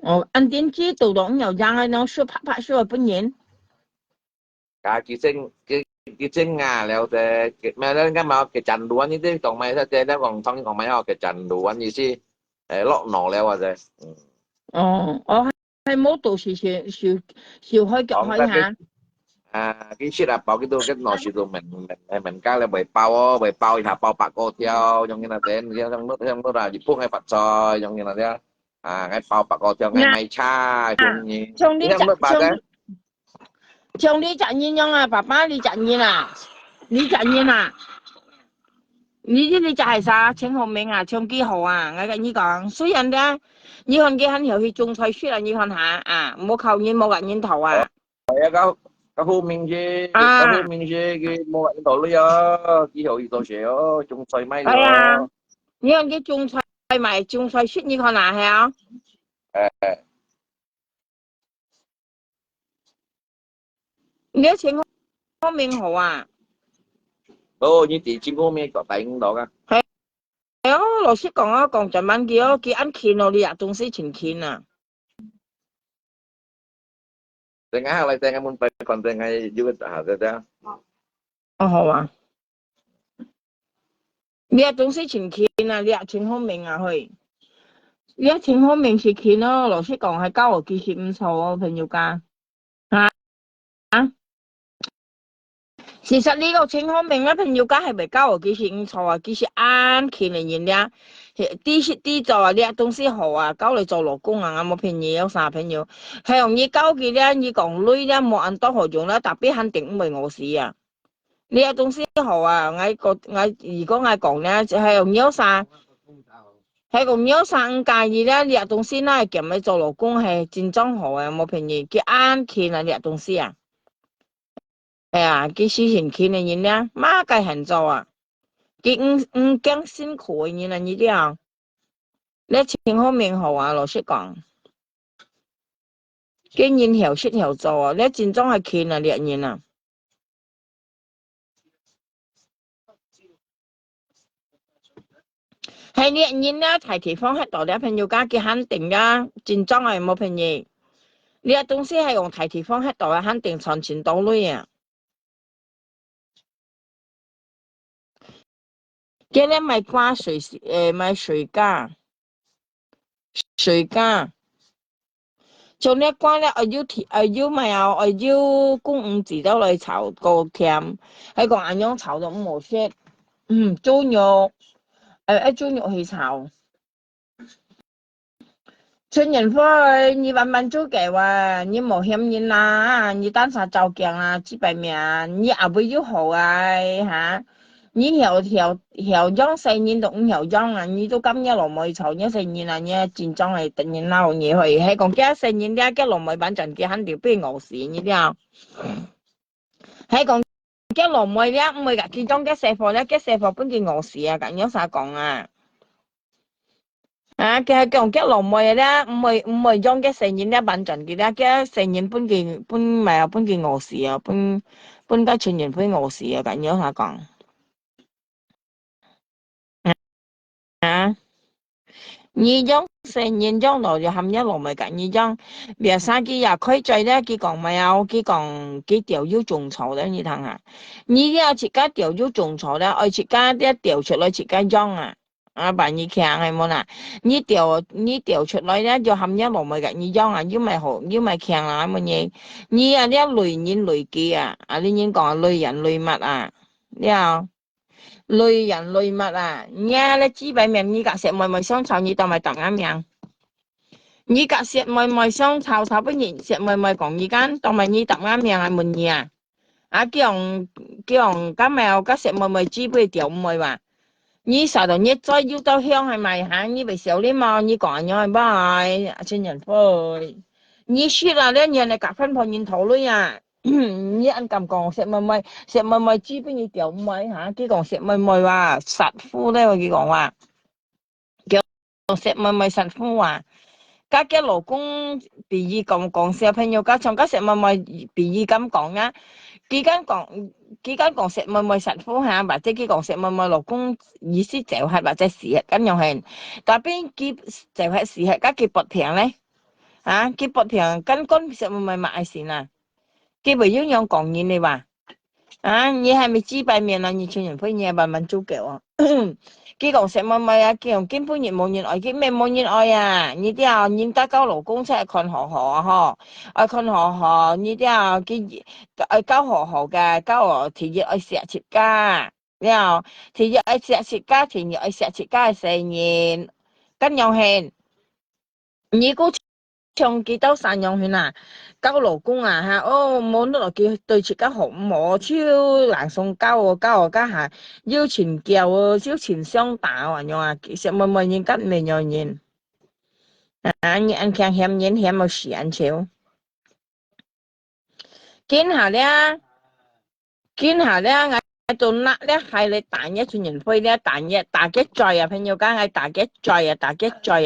哦，按電機度到有ยัง喺度說拍拍說本人，cả ký sinh ngà leo thế mà lên cái mà cái chăn đuối như thế còn mày thế đó còn mày học cái chăn đuối như thế lọ nọ leo à thế 哦，我喺冇度時開腳 còn 開 cái下，cái shit là bảo cái đồ cái nọ sử dụng mình cái là bởi bao thả bao bạc cô theo giống như là thế trong nước là dịch phúc hay phật soi giống như là thế cái bao bạc cô theo ngày nha, mai cha chúng như 從 cái 你 trong 講 nước bà thế 從你講嘢樣啊，爸爸你講嘢啦，你講嘢啦。你知你就係啥？請學名啊，唱幾號啊？我跟你講，雖然咧，你看佢很有去種菜樹啊，你看下啊，冇靠人冇人煙頭啊，cái hôm mình chứ cái hôm mình chứ cái mua cái đồ luôn yo chỉ hiểu đồ xíu chung xoay máy 係啊，yo 你看佢種菜咪種菜樹，你看下係啊，你一請學名好啊，như tỷ chim hôm nay có đánh đó cả 係啊，老師講啊，講就問佢按錢咯，你啊，東西錢錢啊， tengah halai tengah mun kon tengah juga ada 哦好啊，你啊東西錢錢啊，你啊請學名啊去。你一請好名是錢咯，老師講係交我幾時唔錯啊，朋友家啊，其實呢個請好名咧，朋友家係咪交我幾時唔錯啊？幾時啱錢嚟人哋啲就話呢東西好啊，交你做勞工啊，我冇朋友有啥朋友係容易交嘅咧，你講女咧冇人多好用咧，特別肯定唔係我事啊。呢個東西好啊，如果我講咧，就係容易有啥。喺個廟上介意咧，呢日東西咧兼咪做勞工係戰爭好啊，冇便宜，佢啱見啊呢日東西啊，係啊，佢事前見嘅人咧，馬計行做啊，佢唔驚辛苦嘅人啊，呢啲啊，你前好面好啊，老實講，佢人條識條做啊，你戰爭係見啊呢日人啊。係呢人咧提地方喺度咧，朋友家佢肯定啦，戰爭係冇便宜。呢個東西係用提地方喺度啊，肯定存錢到類啊。佢咧咪掛咪水價，做呢掛咧我要咪啊，我要公五字都嚟炒個添，喺個眼樣炒到五毛色，豬肉豬肉去炒。春人科你慢慢做嘅話，你冇嫌人啦，你單殺照鏡啊，幾百名，你也不要好啊嚇，你條樣四年都唔條樣啊，你都今日落梅炒一四年啊，你戰爭係突然鬧嘢去，係講幾四年啲幾落梅板陣幾肯定俾餓死你啲啊，係講幾落梅咧，唔係㗎，戰爭幾射貨咧，幾射貨本件餓死啊，咁樣啥講啊？佢係講嘅落梅咧，唔係用嘅成年咧板陣嘅咧，嘅成年本咪啊本件餓事啊，本家全年本餓事啊，咁樣下講啊，你用成年用落就含一落梅咁，你用別生嘅也可以在咧，佢講咪啊，佢講佢調要種草咧，你睇下，你要自家調要種草咧，我自家啲調出來自家用啊。bạn như khen hay món à như tiểu出來咧就含一落咪嘅你用啊要咪好要咪khen啦乜嘢你啊啲累人累己啊啊你應講累人累物啊你啊累人累物啊！nghe咧知俾命，依家食妹妹相湊，你當咪特啱命。依家食妹妹相湊，差不多食妹妹講依間，當咪你特啱命係滿意啊！啊，叫人家咪家食妹妹知不掉唔會話，你實到你再要到香係咪嚇？你咪少啲嘛，你講咗係咪？親人會，你説啦，呢人嚟夾分破人頭女啊！你按咁講食妹妹知不要掉唔會嚇？佢講食妹妹話實夫咧，佢講話叫食妹妹實夫話。家嘅老公比喻講小朋友家從家食妹妹比喻咁講啊，幾間講食妹妹實夫嚇，或者佢講食妹妹老公意思就係或者事實咁樣係，但邊佢就係事實家佢不停咧嚇，佢不停跟食妹妹買線啊，佢唔要樣講嘢你話。啊，你還沒幾百面啦，你全人會你慢慢做嘅哦。佢講食乜乜啊？佢講根本人冇人愛，佢咩冇人愛啊？你啲啊，人家交老公出嚟看學校啊，嗬，愛看學校，你啲啊，佢愛交學校嘅，交學體育愛石切家，然後體育愛石切家，體育愛石切家係成年，跟樣係。你估唱幾多散養犬啊？交老公啊吓，哦，冇得落叫對住家學冇超難送交家下腰前叫啊，腰前雙打啊，樣啊，其實冇人吉未有人啊，你按強險人險冇時間超，見下咧，見下咧，我做乜咧係你大一串人飛咧，大嘅在啊，朋友講係大嘅在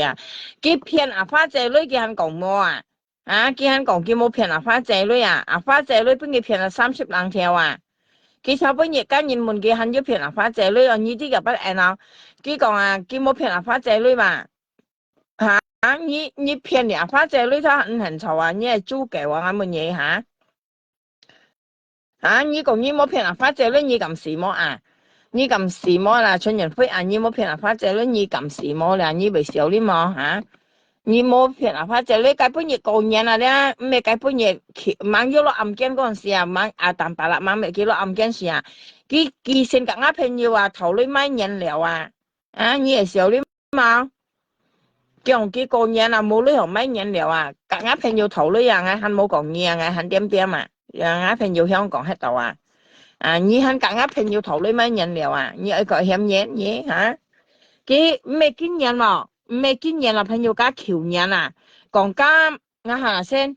啊，佢騙阿花姐女嘅人講麼啊？啊，佢人講佢冇騙阿花姐女啊，阿花姐女邊佢騙咗30兩條啊？佢差不多日間人問佢肯要騙阿花姐女啊，呢啲就不按啦。佢講啊，佢冇騙阿花姐女嘛？啊，你騙你阿花姐女，他很醜啊，你係租嘅話，我問你嚇。啊，你講你冇騙阿花姐女，你咁時麼啊？你咁時麼啦？春人飛啊，你冇騙阿花姐女，你咁時麼啦？你未少啲麼嚇？你冇騙阿花姐女，解半夜過年啦咧，咩解半夜晚咗落暗間嗰陣時啊，晚啊蛋白啦，晚咪幾落暗間時啊，佢性格啱朋友話頭女買飲料啊，啊你係少啲嘛？叫佢過年啊，冇女同買飲料啊，夾啱朋友頭女啊，我肯冇講嘢啊，我肯點點啊，啱朋友香港喺度啊，啊你肯夾啱朋友頭女買飲料啊，你愛個險嘢嘢嚇？cái mấy cái nhân mà mấy cái nhân là phải nhiều cá kiểu nhân à còn cá ngã hàng sen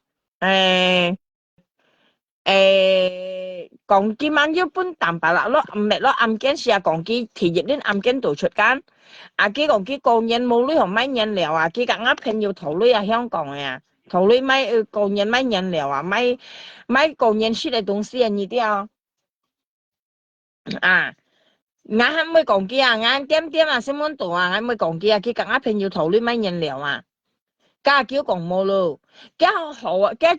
còn cái mang yếu bún tạm bạc là mẹ nó âm kiến xia còn cái thì dịch đến âm kiến tổ chức can à cái còn cái con nhân mua lưới hoặc mấy nhân liệu à cái cả ngáp hình nhiều thầu lưới à香港à thầu lưới mấy con nhân mấy nhân liệu à mấy mấy con nhân xí lại東西啊你啲啊ngã hắn mới còn kia ngã điểm điểm à xem món đồ à ngã mới còn kia cái cả ngáp hình nhiều thầu lưới mấy nhân liệu à家叫講冇咯，家好啊，家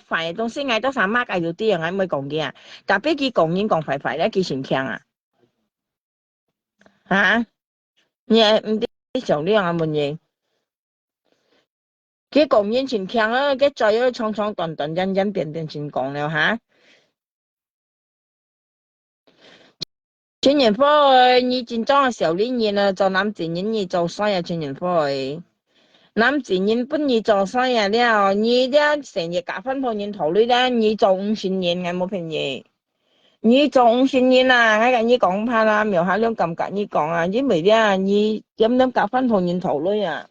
快東西嗌到三媽嗌到啲人嗌咪講嘅啊，但俾佢講已經講快快咧，幾錢強啊？嚇，你唔知上呢樣啊問嘢，佢講已經強啊，佢再要長長短短忍忍變變錢講了嚇。全年貨你進裝嘅時候呢年啊，就諗前年你做衰啊，全年貨。諗前年本你做衰啊了，你咧成日夾分鋪年頭呢咧，你做50年嘅冇便宜。你做50年啦，我跟你講怕啦，苗下兩咁跟你講啊，因為咧，你點點夾翻同人頭女啊，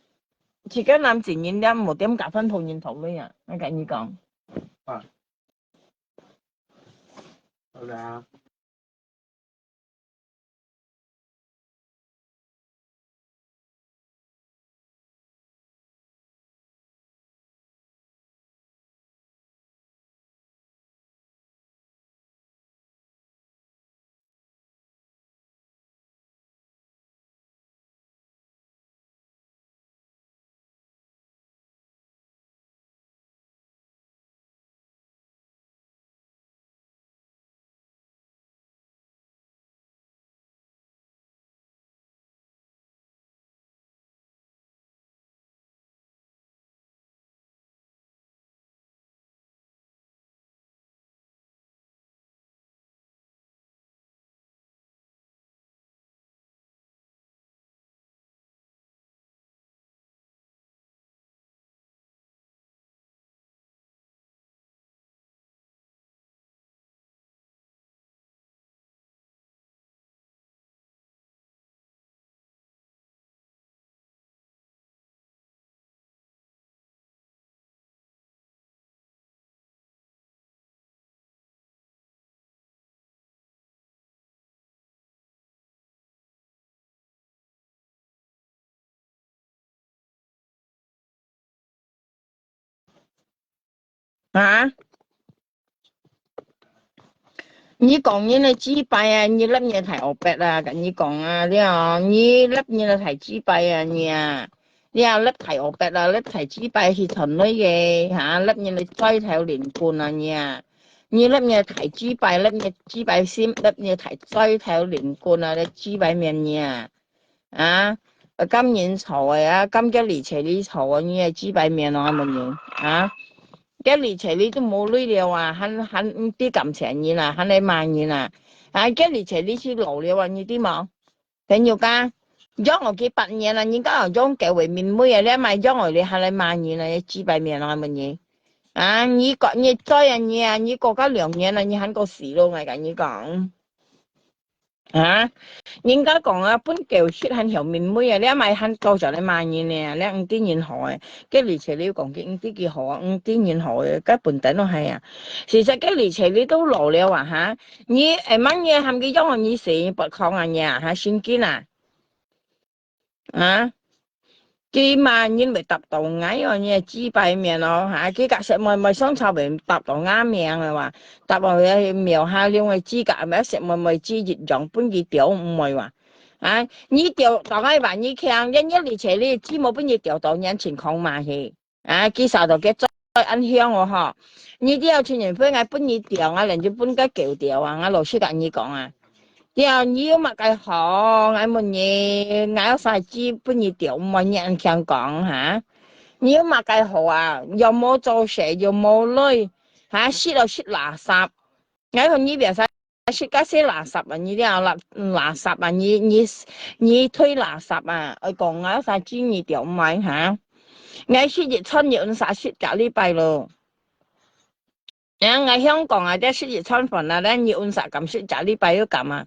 自己諗自然點冇點夾翻同人頭女啊，我跟你講。啊，好啦。啊，你講你嚟舉辦啊，你粒嘢睇我白啊，跟你講啊，你粒嘢嚟睇舉辦啊，你粒睇我白啊，粒睇舉辦係同類嘅嚇，粒嘢嚟追睇連貫啊你粒嘢睇舉辦，粒嘢舉辦先，粒嘢睇追睇連貫啊，你舉辦咩嘢啊？今年籌啊，今個年前你籌啊，你係舉辦咩咯？乜嘢啊？cái lì chạy lý tôi mua lưới liều à hắn đi cầm錢gì là hắn lấy mang gì là cái lì chạy lý chỉ lẩu liều à như tí mà thế nhiều ca gió ở cái bạn nhà là những cái ở trong kẹo về mình mới à mà gió ở đây hắn lấy mang gì là chỉ bài miệng nói mình gì như có như chơi à như có cái lượng nhà là như hắn có xì luôn này cả như còn應該講啊，本教書很後面妹啊，你咪很多就你買嘢呢，你五啲年學嘅，跟而且你講嘅五啲幾好啊，五啲年學嘅，根本等都係啊。其實跟而且你都老了啊嚇，你乜嘢係咪因為你死不抗啊嘢嚇先見啊？cái mà nhìn bị tập đầu ngay rồi nha chi bài miệng nó hả cái cả sẽ mời sáng sau bị tập đầu ngã miệng rồi mà tập vào miệng hai liên ngoài chi cả mấy sẽ mời chi dịch giọng bên gì tiểu mời mà你tiểu大概話你強，因一年前你知冇邊嘢掉到人情況嘛係幾時到嘅再ảnh hưởng我嗬，你啲有錢人飛嗌搬嘢掉啊，人哋搬家橋掉啊，我老師跟你講啊。你要乜嘅好，我問你，我有晒知不你掉，唔係人強講嚇。你要乜嘅好啊？又冇做事，又冇女嚇，蝕就蝕垃圾。我同你別使蝕家些垃圾啊！你啲垃圾啊！你推垃圾啊！我講我有晒知你掉唔係嚇。我蝕熱春熱，晒蝕隔呢幣咯。我香港啊，啲蝕熱春份啊，咧要按晒咁蝕隔呢幣都咁啊。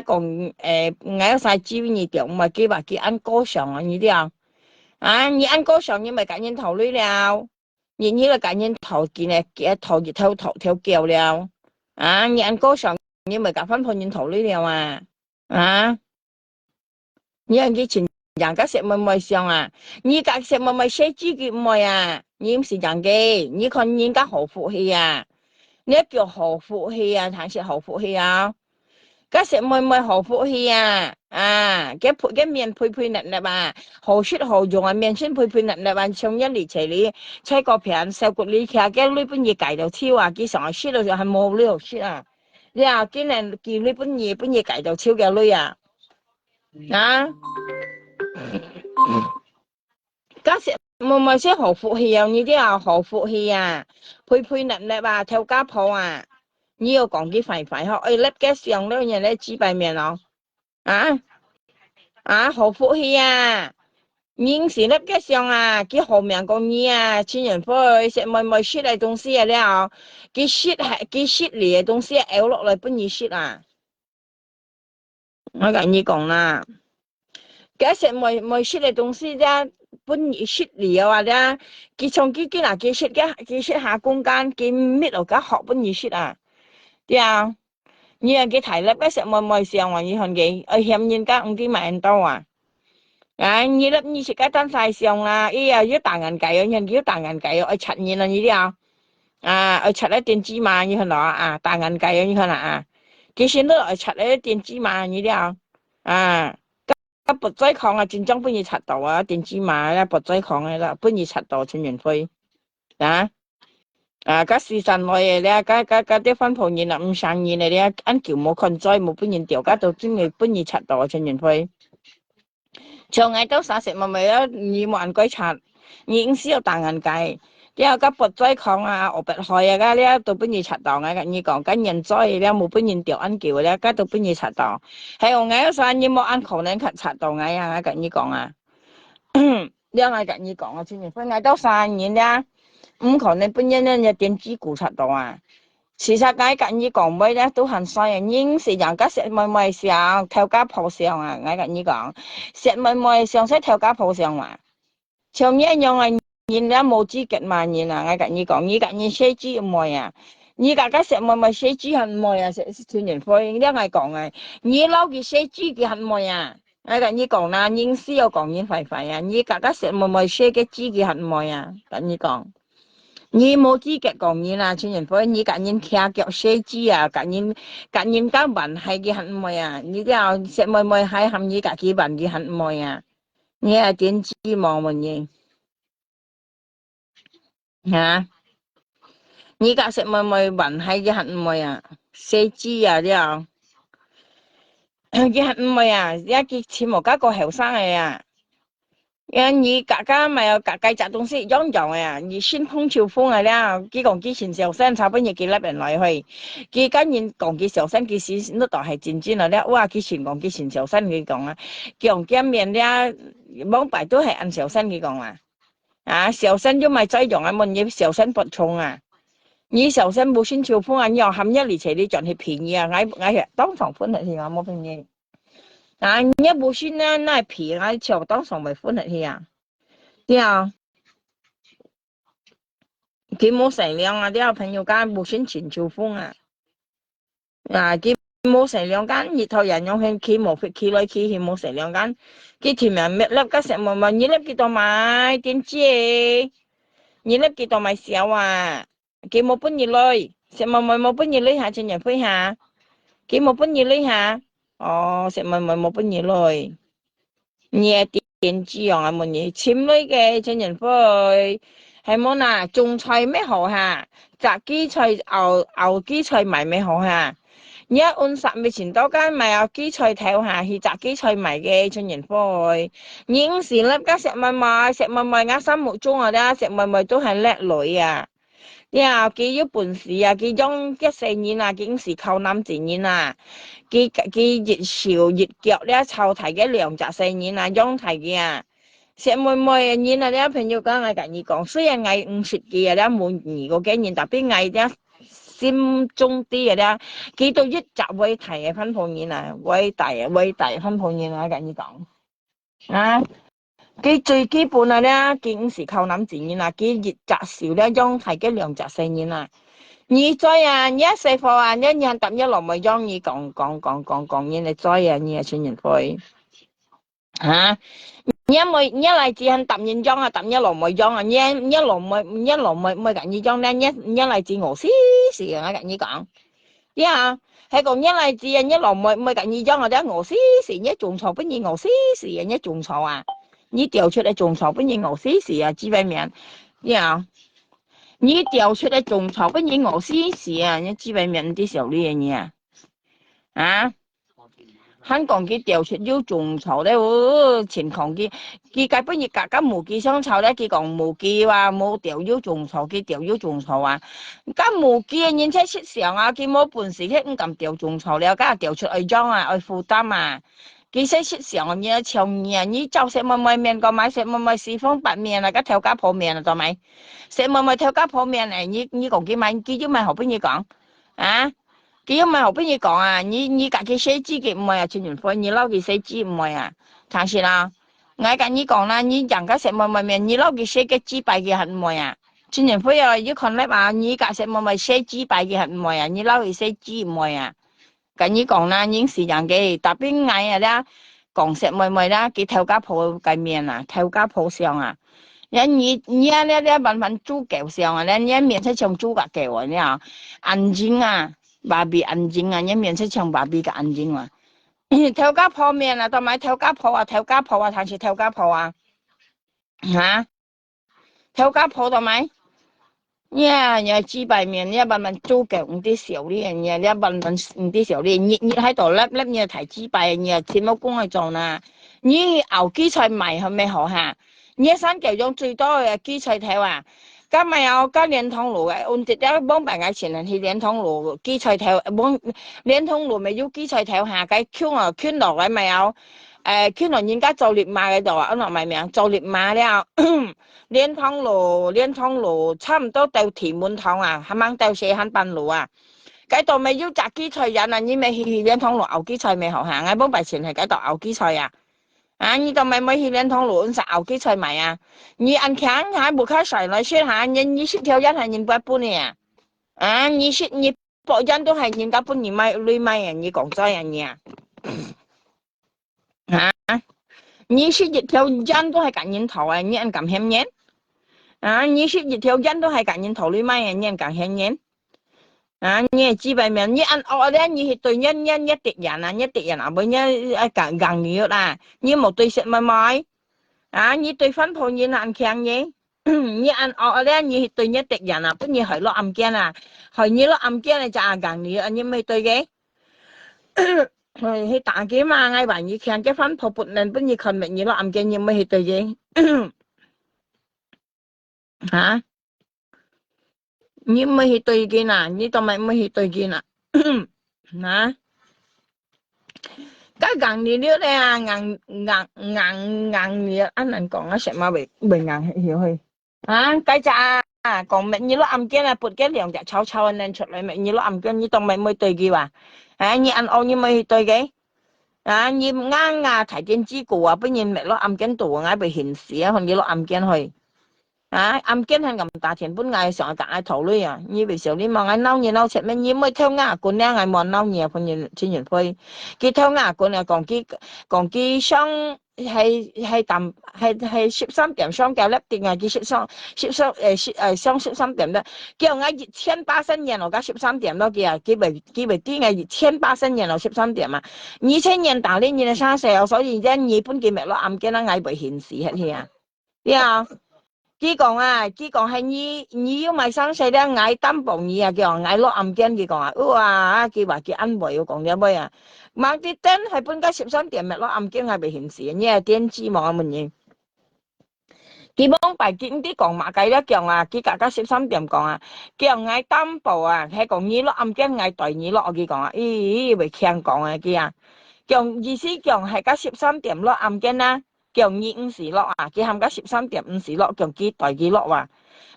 còn ngày sai chi với nhiều tiểu mà kia bà kia ăn cố sòng như thế nào như ăn cố sòng nhưng mà cả nhân thầu lưới nào như là cả nhân thầu kỳ này kia thầu gì theo kiểu nào như ăn cố sòng nhưng mà cả phân phân nhân thầu lưới nào à như anh cái chuyện dạng các sẽ mời xong như các sẽ mời sẽ chi cái mời như sự dạng cái như con những các hậu phụ hi nếu kiểu hậu phụ hi thằng sẽ hậu phụ hi các sẽ mời hậu phụ hi cái miền phui nặng là bà hậu shit hậu dùng miền xin phui nặng là bà trong nhất lý chế lý chơi có phiền sau cuộc lý kia cái lưỡi bên gì cài đầu chiêu cái sòng shit rồi hành mồ lưỡi shit cái này kỳ lưỡi bên gì cài đầu chiêu cái lưỡi các sẽ mời sẽ hậu phụ hi như thế nào hậu phụ hi phui nặng là bà theo cá phô nhiều còn cái phải họ ấy lết cái xiong đó nhà đấy chỉ bài miền nó hậu phụ hi nhưng是lết cái xiong cái后面講你親人會sẽ mời shit này東西了cái shit嚟嘅東西咬落嚟不你 shit我跟你講啦cái sẽ mời shit này東西啫不你 shit 嚟嘅話咧佢從cái shit 下空間佢搣落個殼不你 shit對như cái thải lớp cái sẽ mời xiong như hòn gì ở hiểm nhìn các ông cái mà anh tao như lớp như cái tan sai xiong với tàng ngàn cày ở nhân với tàng ngàn cày ở chặt như là như thế nào ở chặt lấy tiền chi mà như hòn đó tàng ngàn cày như hòn cái xin nữa ở chặt lấy tiền chi mà như thế nào cái bột giấy không chính trong bây giờ chặt đầu tiền chi mà là bột giấy không là bây giờ chặt đầu trên miền phơi các時辰內咧，啲分鋪業唔生意嚟咧，按橋冇困災冇本人調家到專業本業拆到全員費，長ngày都啥食咪啊，你冇人鬼拆，你應該有大人計，啲有個博災礦我白害個咧，到本業拆到嘅，你講緊人災咧冇本人調按橋咧，家到本業拆到，係我嘅時你冇按可能拆到嘅跟你講你我跟你講全員費我都生意咧。唔可能本人咧電子股察到其實我跟你講咩咧都很衰應是人家食咪上跳價鋪上我跟你講食咪上使跳價鋪上像一樣人咧冇資格嘛人我跟你講你跟你寫字唔會你大家食咪寫字很唔會食全年費你係講你撈佢寫字佢很唔會我跟你講啦應是有講人快你大家食咪寫嘅字佢很唔會跟你講你冇資格講你啦，全人會你個人聽腳寫字啊，個人講文係嘅很唔會啊，你都要識妹妹係含你個基本嘅很唔會啊，你係點知望問你嚇？你個識妹妹文係嘅很唔會啊，寫字啊啲啊，嘅很唔會啊，一個似冇加個後生嘅啊。你大家咪有大家隻東西一樣樣啊！你先碰潮風啊啦，佢講佢前小生差不多幾粒人來去，佢今年講佢小生佢時都係戰戰啦咧，哇！佢前講佢前小生佢講啊，佢講見面咧，網擺都係按小生佢講啊小生都咪再用啊，問你小生不充啊，你小生冇先潮風啊，你又含一嚟齊你盡係便宜啊，我當場歡喜啊，冇便宜。你冇先啦，那係便宜，就當場咪歡喜啊！對啊，佢冇善良啊！啲朋友間冇先前朝風啊！佢冇善良間，熱頭人用佢冇佢來佢冇善良間，佢條命咩粒個石問你粒幾多買？點知？你粒幾多買少啊？佢冇搬你來，石問冇搬你來下，前日飛下，佢冇搬你來下，哦，石問冇搬你來，你點知啊？問你簽來嘅前日飛。係冇嗱，種菜咩好下？摘基菜牛基菜賣咩好下？而家按十咪前多間咪有基菜睇下，去摘基菜賣嘅春人科。應時粒家石咪啱心目中啊啦，石咪都係叻女啊！呀，佢要本事啊，佢用14年啊，佢時靠男自然啊，佢熱潮熱腳咧，湊提嘅214年啊，用提嘅啊。石妹妹你那啲朋友講我跟你講，雖然我50幾啦，冇2個幾年，特別我啲心中啲嘅啦，佢都一直會提嘅分鋪年啊，偉大分鋪年啊，跟你講啊，佢最基本啊咧，佢時靠諗自然啊，佢熱雜少咧，用提嘅214年啊，你再啊，你一細貨啊，你揼一落咪用你講，你再啊，你係全人會嚇。你來自很揼人裝啊，揼一路咪裝啊，一路咪緊要裝咧，一來自我試試啊，緊要講，啲啊，係講一來自一路咪緊要裝啊，啲我試試一種錯不如我試試啊，一種錯啊，你調出嚟種錯不如我試試啊，知咩名？啲啊，你調出嚟種錯不如我試試啊，你知咩名啲時候呢樣嘢啊？啊？香港佢調出要種草咧，前抗佢根本要格無機商草咧，佢講無機話冇調要種草，佢調要種草啊！咁無機嘅人車設上啊，佢冇本事咧，唔敢調種草了，梗係調出去裝啊，去負擔啊！佢識設上嘢長嘢，你就食咪麵個買食咪四方八面啊，個條家泡面啊，係咪？食咪條家泡面嚟，你講佢買，佢都買後邊嘢講啊！佢唔係後邊嘢講啊，你自己寫字嘅唔係啊，全年費你撈佢寫字唔係啊，睇先啦。我跟你講啦，你人家食咪面，你撈佢寫嘅字擺嘅係唔係啊？全年費啊，要看咧嘛，你家食咪寫字擺嘅係唔係啊？你撈佢寫字唔係啊？跟你講啦，已經是人嘅，特別嗌啊啦，講食咪啦，佢頭家鋪嘅面啊，頭家鋪上啊。你問豬腳上啊，你面出像豬腳腳啊，你啊，眼睛啊。bà bị ăn dính à, nhân miền sẽ chẳng bà bị cái ăn dính mà theo cá phô miền à, tao máy theo cá phô à, thằng chị theo cá phô à, hả? Theo cá phô tao máy, nhà chỉ bài miền, nhà bạn chú kiểu đi xỉu đi, nhà bạn đi xỉu đi, như喺度lớp nhà thầy chỉ bài, nhà thiên mẫu công去做呢，你熬基菜賣係咪好嚇？你山腳用最多嘅基菜條啊！咁咪有加蓮塘路嘅，按直一幫辦嘅前人去蓮塘路基菜條，幫蓮塘路咪要基菜條下嘅圈落嚟咪有，圈落人家做烈馬嗰度啊，安落咪名做烈馬了，蓮塘路差唔多到屯門塘啊，係咪到社坑濱路啊？嗰度咪要摘基菜人啊，你咪去蓮塘路熬基菜咪好行啊，幫辦前係嗰度熬基菜啊！啊，你都咪去蓮塘路食熬基菜賣啊？你按強還不開水來說下，你識條人係人不搬嘅啊？你博人都係人家搬你賣你賣人，你講咗人嘅啊？你識條人都係揀人頭啊？你按咁險人你是一条人都係感人頭裏買嘅人càng hiện nhiên你chỉ bài miệng như ăn ở đây như tôi nhân nhân nhất định nhất định bây giờ càng càng nhiều là như một tôi sẽ mai như tôi phân phối như ăn khen nhé như ăn ở đây như tôi nhất định bây giờ hỏi lo ăn kia hỏi như lo ăn kia này chả càng nhiều như mấy tôi ghé thì tạ cái mà ngay bạn như khen cái phân phối bột nên bây giờ còn mình như lo ăn kia như mấy tôi ghé hả như mấy tôi kia như tao mấy tôi kia hả các gần đi nữa đây ngàn nhiều anh anh còn nó sẽ mà bị ngàn hiểu hay cái cha còn mẹ như nó âm kia là bột cái liền chả cháu cháu anh chụp lại mẹ như nó âm kia như tông mẹ mới tươi kia như anh ô như mới tươi cái như ngang thải tiên chi của bây giờ mẹ nó âm kiến tủ ngay bị hiện sĩ còn như nó âm kiến thôi âm kiến hay cầm ta tiền bốn ngày sợ cả ai thầu lui như bị xử lý mà ngày nấu như nấu sẽ mấy như mới theo ngã của nè ngày mòn nấu nhiều phần như trên nhận phơi cái theo ngã của nè còn cái xong hay tầm hay 13點雙教粒定係13點啦，叫我1800年我加13點咯，佢啲係1800年我13點啊，2000年大呢年生世，所以啫日本嘅咪咯暗嘅啦，嗌被顯示係啊，佢講係你要買生世咧，嗌擔保你叫嗌咯暗嘅，佢講哇，佢話佢安慰我講咗咩某啲燈係本家13點咪咯暗嘅係被顯示，你係電子網乜嘢？佢幫拜見啲講馬計咧，叫佢價格13點講叫嗌擔保係講你咯暗嘅嗌對你咯，佢講咦被強講佢叫意思叫係加13點咯暗嘅啦。叫你50落佢冚家13.50落，叫佢代佢落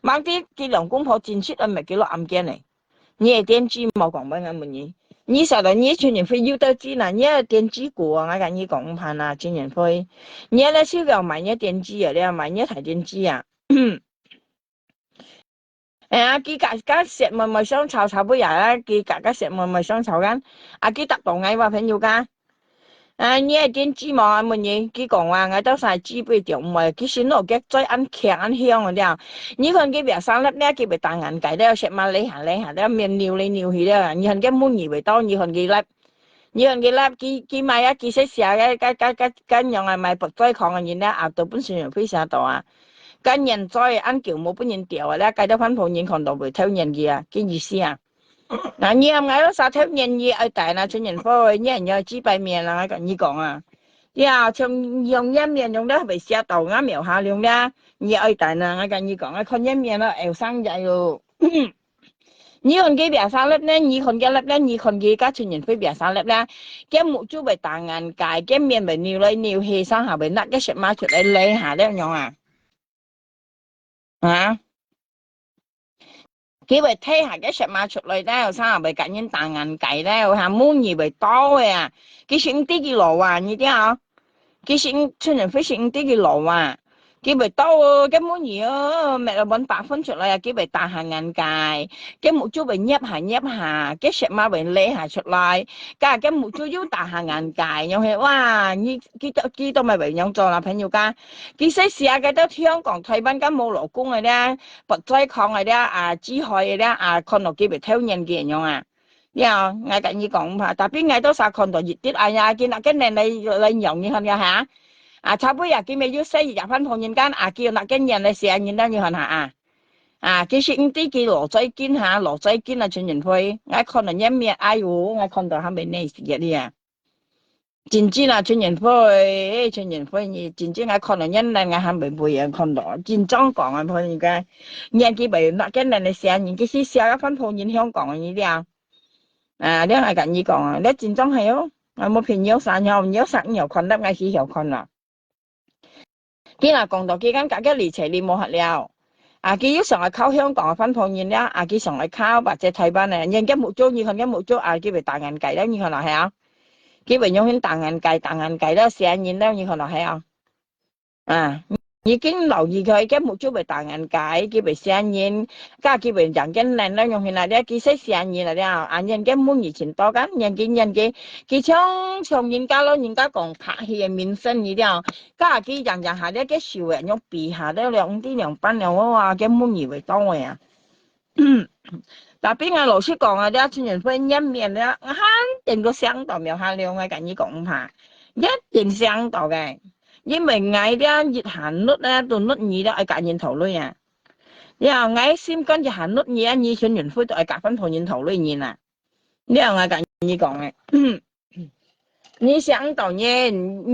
某啲佢兩公婆戰出咪佢落暗鏡嚟，你係電子冇講乜嘢乜嘢，你實在你全年費要得知你係電子股我跟你講pan全年費，你咧少夠買嘢電子你買嘢台電子佢價石咪想炒不日佢價石咪想炒緊，佢達到嗌話朋友㗎。你係電子嘛？乜嘢？佢講話我都係紙杯條，唔係佢先攞嘅最安強安香嗰啲。你看佢別生粒咧，佢別大眼計咧，食嘛你行咧，面尿嚟尿去咧。你看佢滿意味道，你看佢佢買佢識食嘅，跟樣係買白災礦嘅人咧，到本身又非常多跟人災安橋冇本人掉咧，計得翻鋪人看到會偷人嘅嘅意思你係咪都殺聽人意大那出人科你人有知白面啦你講從用一面用得被寫到描下用咧你大那我跟你講看一面啦生仔咯你看佢別生粒咧你看嘅粒咧你看佢家出人非別生粒咧cái mũ chú bị tàn ngàn cài cái miệng bị nhiều lấy nhiều khi sáng hạ bị nát cái sợi má chuột lấy hạ đấy nhau佢被睇下cái sợi má出嚟咧，生下被感應大眼計咧，下滿意被多嘅佢先啲嘅羅你啲佢先出人非先啲嘅羅佢被多cái muốn gì mẹ là bánh bạc phân出嚟佢被大下眼計cái một chú bị nhấp hạ cái sợi má bị lấy hạ出嚟cái một chú yếu大下眼計又係哇你佢都咪被樣做啦朋友家佢識試下嘅都香港台灣間冇勞工嘅咧白災礦嘅咧珠海嘅咧看到佢被挑人嘅樣我跟你講吧特別我都曬看到熱啲呀見到cái này嚟用như hơn hả差不多佢咪要洗入翻房人間叫那間人嚟試下人得要hơn hả cái chuyện tí cái lỗ trái kiến lỗ trái kiến là chuyện nhân phơi ngay con là nhém miệng ai u ngay con đó ham bên này gì vậy à chính chỉ là chuyện nhân phơi như chính chỉ ngay con là nhân là ngay ham bên bùi con đó chính trong còn anh phơi như cái nghe cái bệnh那cái này xe những cái xe cái phân phối nhân香港như thế đó là cái gì còn đó chính trong hay một phiền nhiều sáng nhiều con đắp ngay khi hiểu con là cái là còn đó cái cái lý chạy đi mua hạt liệu佢要上嚟靠香港嘅分鋪員咧，佢上嚟靠或者台灣嘅，人家冇租，你看人冇租，佢咪大眼計咧，你看落係佢咪用大眼計咧，成年咧，你看落係已經留意佢嘅目標被大眼界，佢被聲音，加佢被人間靚啦，用起來咧，佢識聲音啦，啲啊，人嘅滿以前多緊，佢唱人家咯，人家講拍戲嘅面身呢啲，加佢人下咧，佢笑人用鼻下咧，兩我話嘅滿以為多嘅啊。但邊個老師講啊？啲村人分一面咧，肯定都相當苗下兩個緊要講下，一定相當嘅。因為我咧熱行率咧到率二咧係隔現頭率啊，然後我先跟住行率二啊，二村人灰都係隔分頭現頭率二啊，呢個我隔你講嘅。你想當然，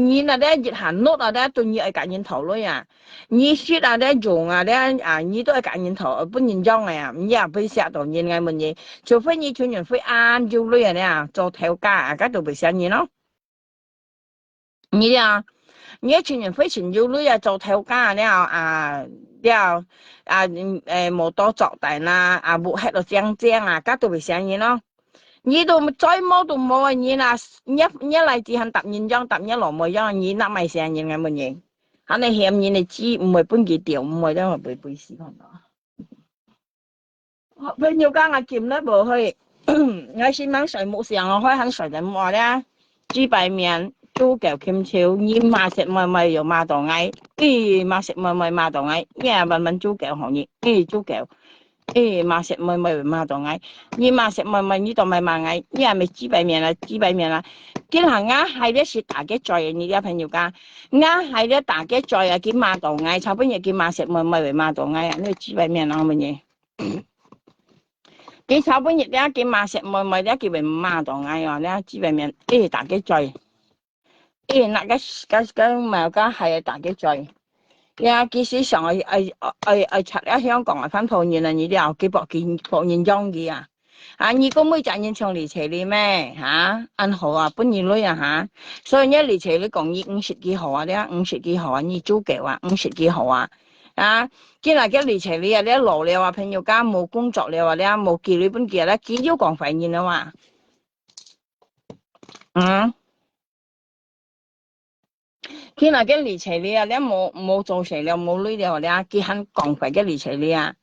你那咧熱行率啊咧對你係隔現頭率啊，你雪啊咧用啊咧啊，你都係隔現頭本現裝嘅啊，你也被嚇到人嘅乜嘢，除非你村人灰按照率啊咧做頭家啊，嗰度被嚇人咯，你啊。你一村人非常要女啊做頭家了冇多作大啦啊冇喺度正啊家都會上嘢咯你都再冇都冇啊你啦一嚟自行揼現裝揼一落冇樣你嗱咪上嘢嘅乜嘢肯定嫌嘢你知唔係搬幾條唔係都係背時看到朋友家我見咧冇去我先掹水木上我開很水就冇咧豬排面豬腳김치이 맛食咪又麻到嗌，맛食咪麻到嗌，問豬腳行業，豬腳，맛食咪麻到嗌，맛食咪呢度咪麻嗌，係咪豬排面啦？見下啱係咧是大嘅在你啲朋友家，啱係咧大嘅在啊，見麻到嗌，炒半日見맛食咪麻到嗌啊，呢個豬排面啊乜嘢？見炒半日咧見맛食咪咧見咪麻到嗌啊，呢豬排面，大嘅在。那個咪個係大嘅罪，呀，其實上拆咗香港嚟翻葡萄啊，你哋又幾博現裝嘅啊？啊，你個妹賺現場嚟齊你咩？嚇，按號啊，本年女啊嚇，所以一嚟齊你講你50幾號啊？你50幾號啊？你租嘅話50幾號啊？啊，見嚟嘅嚟齊你啊，你勞你話朋友家冇工作你話你冇寄你本寄咧，寄咗講費現啊嘛，佢那個離齊你啊，你冇做成了冇女了，你佢肯講快嘅離齊你啊，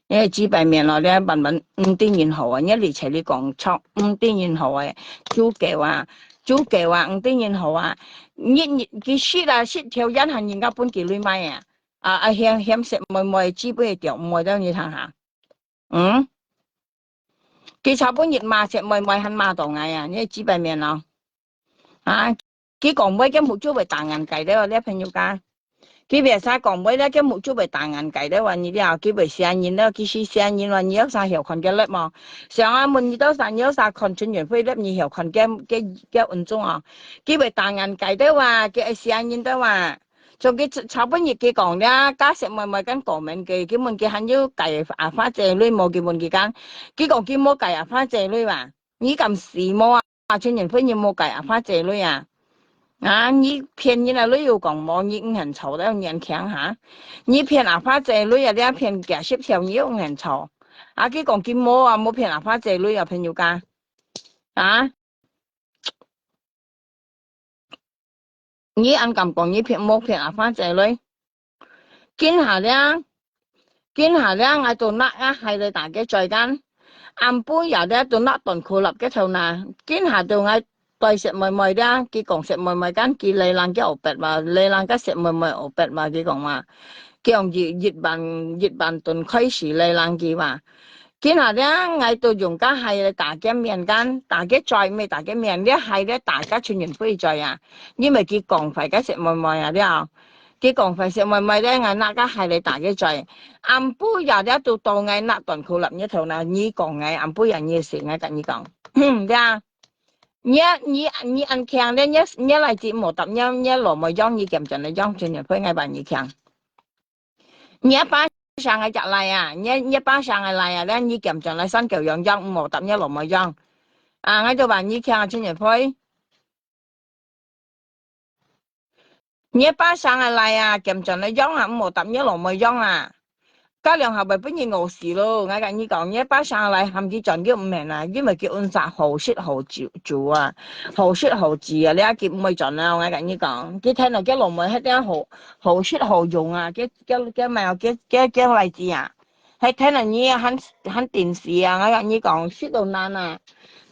因為豬排面咯，你問5點然後啊，一離齊你講錯5點然後啊，豬腳啊5點然後啊，佢雪條人行人家本幾女買啊，嫌食唔基本條唔會得你睇下，佢炒本熱麻食唔肯麻到嗌啊，呢豬排面咯，佢講每個木豬為大眼計咧，你朋友家，佢別晒講每個木豬為大眼計咧，話你啲啊，佢為聲音咧，佢是聲音話你有啥條群嘅叻嘛？上下問你都啥，你有啥群轉完飛叻，你條群嘅運動啊？佢為大眼計咧話，佢聲音都話，仲佢炒本熱佢講咧，加食咪跟講明嘅，佢問佢肯要計牙花謝女冇佢問佢間，佢講佢冇計牙花謝女話，你咁時冇啊？轉完飛你冇計牙花謝女啊？你騙人啊！你要講冇你唔肯嘈得人強下，你騙阿花仔女啊！你一騙假識條你唔肯嘈，佢講佢冇啊，冇騙阿花仔女啊，朋友家，你按咁講你冇騙阿花仔女，見下咧，我到嗱係你大嘅在間，按杯又咧到嗱頓庫立嘅頭嗱，見下到我。對食咪啦，佢講食咪間，佢嚟冷嘅牛白嘛，嚟冷嘅食咪牛白嘛，佢講話，佢用熱辦燉開時嚟冷嘅話，佢下咧嗌到用家係大嘅面間，大嘅在咪大嘅面咧係咧大家全員飛在啊，因為佢講費嘅食咪啊啲佢講費食咪咧嗌嗱家係你大嘅在，暗杯又咧到嗌嗱燉佢立一頭嗱，你講嗌暗杯人嘢事嗌跟你講，啲你按強咧，你來節目揼你羅咪裝你檢準你裝專業會嗌辦你強，你一班上嘅入嚟啊，你一班上嘅嚟啊咧，你檢準你新舊樣裝冇揼你羅咪裝，我就辦你強專業會，你一班上嘅嚟啊，檢準你裝啊冇揼你羅咪裝啊。加量後咪不如餓死咯，我跟你講，一巴上來含啲賺叫唔明啊，因為叫按殺好識好做啊，好識好字啊，你一見唔會賺啊，我跟你講，佢聽到叫龍門係啲好識好用啊，叫咩啊，叫例子啊，係聽到你喺電視啊，我跟你講，識到難啊，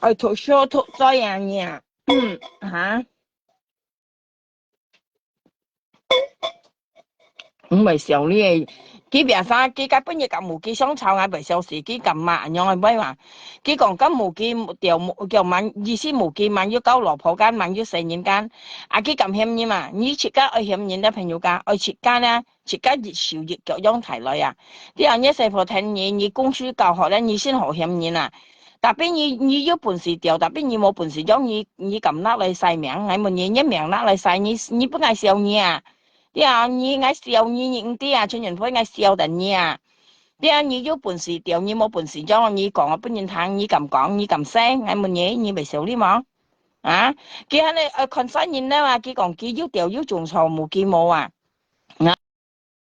我讀書讀咗樣嘢啊，唔係少呢。佢邊啥？佢根本就撳無機商炒眼白小時，佢撳慢樣係咪話？佢講緊無機調叫慢，意思無機慢要交羅婆間，慢要4年間。啊，佢咁險嘢嘛？你設計愛險嘢嘅朋友家，愛設計咧，設計越少越腳樣提來啊！啲人一細鋪聽嘢，你供書教學咧，你先學險嘢啊！特別你有本事調，特別你冇本事將你撳甩嚟晒名，係冇嘢一名甩嚟晒，你不愛笑你啊！啲啊，你愛笑你啲啊，全人會愛笑人你啊！啲啊，你有本事調，你冇本事將你講啊，本人聽你咁講，你咁聲，係冇嘢，你咪笑你冇啊！佢喺你看新人啦嘛，佢講佢要調要種錯冇見冇啊！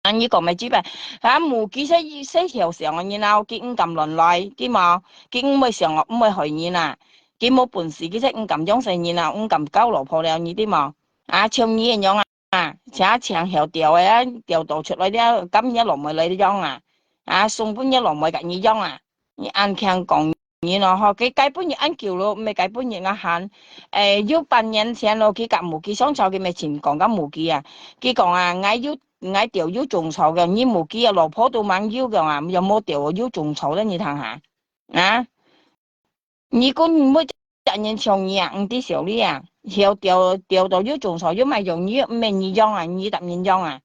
啊，你講咪知呗？啊，冇幾些條上嘅然後佢唔咁亂來，佢冇，佢唔會上唔會害你啦，佢冇本事，佢唔咁樣成然後唔咁交羅破了你啲冇啊，像你樣啊！啊，請條調啊，調到出來啲咁一落咪嚟啲樣啊，啊送本一落咪咁樣啊，你按強講你咯，嗬，佢基本要按叫咯，咪基本要限，要半年前咯，佢夾無機商炒嘅咪前講緊無機啊，佢講啊，我調要種草嘅，你無機啊落坡度猛要嘅話，有冇調要種草咧？你睇下，啊，你講唔會真人像你啊，唔啲小你啊。調到要種草，要咪用你唔係你用啊，你特面用啊，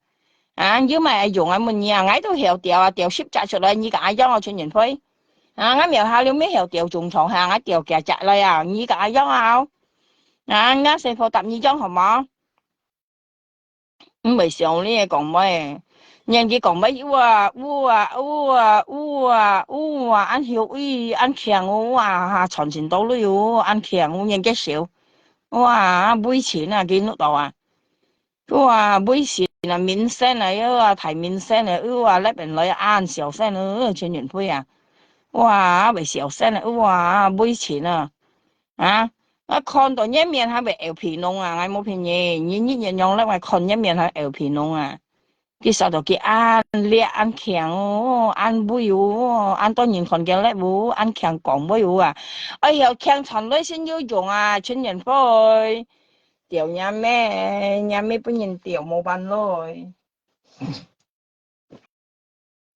啊，要咪用啊乜嘢啊，我都調啊，調濕雜出來，你個用啊全人飛，啊，我苗下了咩調種草下，我調夾雜來啊，你個用啊，啊，我成副特你用好冇？唔係上呢講咩？人哋講咩？按曉按強存錢到了，按強人家少。哇，每錢啊，見到啊，哇，每錢啊，面聲啊，提面聲啊，哇，呢邊來按小聲啊，全員配啊，哇，為小聲啊，哇，每錢啊，啊，我看到一面係咪牛皮弄啊，我冇騙你，你人用咧，我看一面係牛皮弄啊，佢實到佢按叻按強哦，按妹哦，按多年看見叻喎，按強講妹喎啊，哎呀，強傳來先要用啊，全人配。調nhà mẹ bên nhìn tiểu một bàn rồi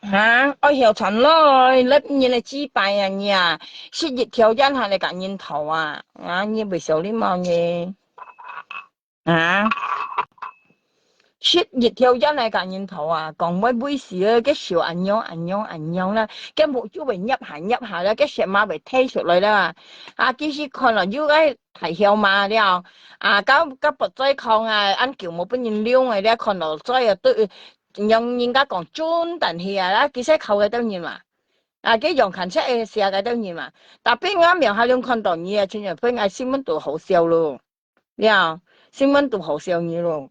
hả ôi hiểu thành rồi lớp như là chi bài à nhà sẽ dịch theo dân hay là cả nhìn thầu à như bị xấu đi màu nhỉ hả shit dịch theo dân này cả nhìn thầu còn mấy buổi xưa cái siêu ảnh nhau là cái bộ chú bị nhập hạ là cái xe mà bị thay xuất lại đó cái gì còn là như cái thầy hiệu mà đi các bậc trai không anh kiểu một bên nhìn liêu này đi còn là trai tự nhân nhân家講專等氣啦，其實扣嘅當然嘛，cái dòng cảnh sát xe cái當然嘛，但邊啱苗下兩看到你全日飛新聞都好笑咯，新聞都好笑你咯，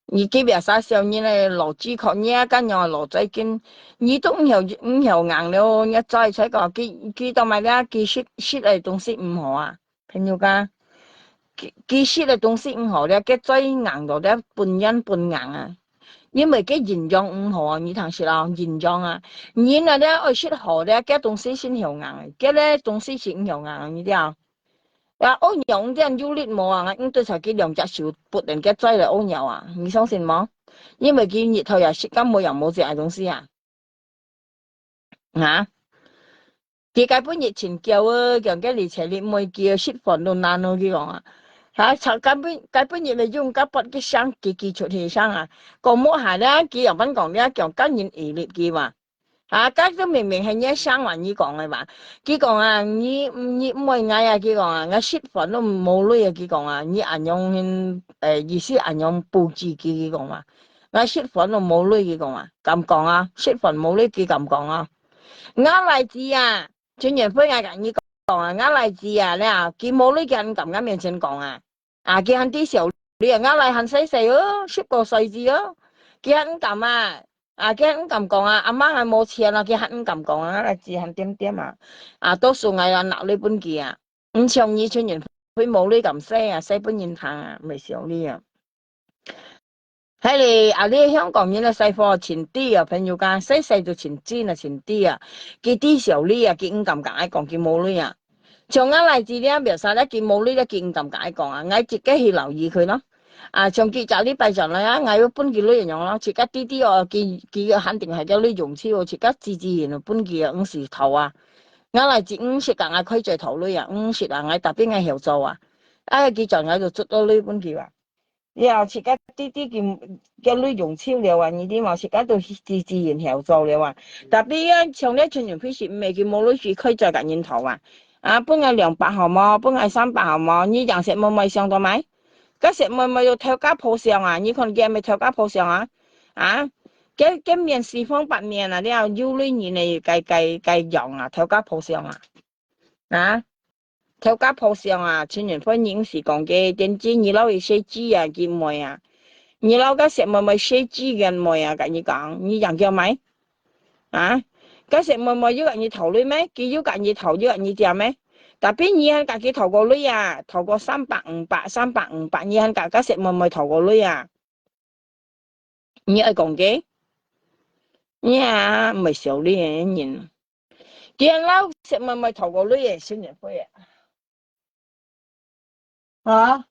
你基本上笑你咧勞資確你跟樣勞仔見，你都唔曉硬了，一再才講佢到埋咧，佢識嘅東西唔好啊，朋友家。佢識嘅東西唔好咧，佢最硬到咧半硬啊！因為佢形狀唔好啊，你睇識啦，形狀你那咧愛識好咧，佢東西先曉硬，佢咧東西先曉硬，你知啊？歐陽啲人有力冇啊？我對佢兩隻手撥人嘅追嚟歐陽你相信冇？因為佢日頭又識咁冇人冇食東西佢根本疫情叫人家嚟前你唔會叫識飯都難咯，佢講根本你用個筆嘅聲記出去聲個摸下咧，佢又vẫn講咧講今年二列嘅話cái都明明係一聲話你講嘅話，佢講你唔會嗌佢講我識飯都冇類佢講你按用意思按用佈置佢講話，我識飯都冇類佢講咁講識飯冇類佢咁講例子專業飛嗌緊你講例子你佢冇類佢咁嘅面前講佢喺啲時候你嚟很細細識個細字佢肯咁啊，佢肯咁講啊，阿媽係冇錢啦，佢肯咁講啊，嚟自肯點點啊，多數係啊鬧你本機啊，唔像以前人佢冇你咁細啊，細本人行啊，未像你啊。喺你香港人嘅細貨錢啲啊，朋友間細細就錢錢啊，錢啲啊，佢啲時候呢啊，佢唔咁解講，佢冇呢啊。像啱嚟自呢，描述咧，佢冇呢個見咁解講啊，我自己去留意佢咯。像佢就呢閉上嚟啊，我要搬佢女人樣咯，自己啲啲哦，佢肯定係有啲用處，自己自自然就搬佢五時頭啊。我嚟自五時間我開在頭女啊，五時啊，我特別我後做啊，佢就喺度捉到呢搬佢啊。然後自己啲啲叫女用超了啊，呢啲嘛，自己都自自然後做了啊。特別啊，像呢全年飛時未叫冇女住開在緊煙頭啊。搬係200號麼？搬係300號麼？你樣食冇咪上到咪？嗰食咪要跳家鋪上啊？你看見咪跳家鋪上啊？嘅面四方八面啊，你要女年嚟計樣啊，跳家鋪上跳家鋪上啊，全年歡迎時講嘅電子二樓嘅設置啊，見妹啊，二樓嗰食咪設置嘅妹啊，跟你講，你樣叫咪？嗰食咪要人哋投女咩？佢要人哋投要人哋點咩？但邊二肯自己投個女啊，投個300、500、二肯格食咪投個女啊？你愛講嘅？你唔係少呢人，見佬食咪投個女嘅先至會啊？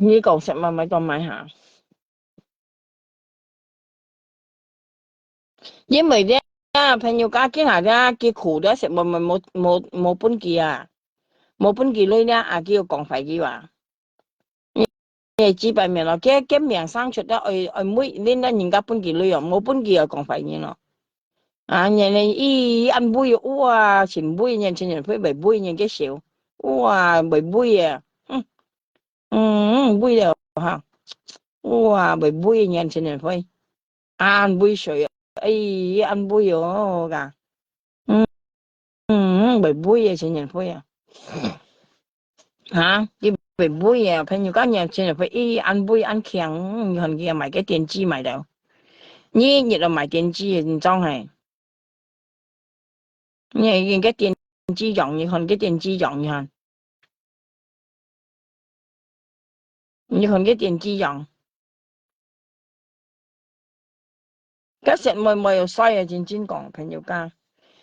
你講食咪當買下，因為咧朋友家見下咧，佢苦咧食咪冇本機啊，冇本機女咧叫講快啲話。幾百名咯，嘅名生出得妹，你那人家本地旅遊冇本地又講快啲咯，人哋按妹哇，前妹人前人會為妹人嘅少，哇為妹啊，妹了吓，哇為妹人前人會按妹水啊，按妹哦噶，為妹啊前人會啊，啲為妹啊，朋友間人前人會按妹按強，你看佢買cái電子買到。你熱到買電子嘅，你裝係，你個電子用，你看個電子用，你看個電子用，嗰時妹又衰啊，真講朋友家，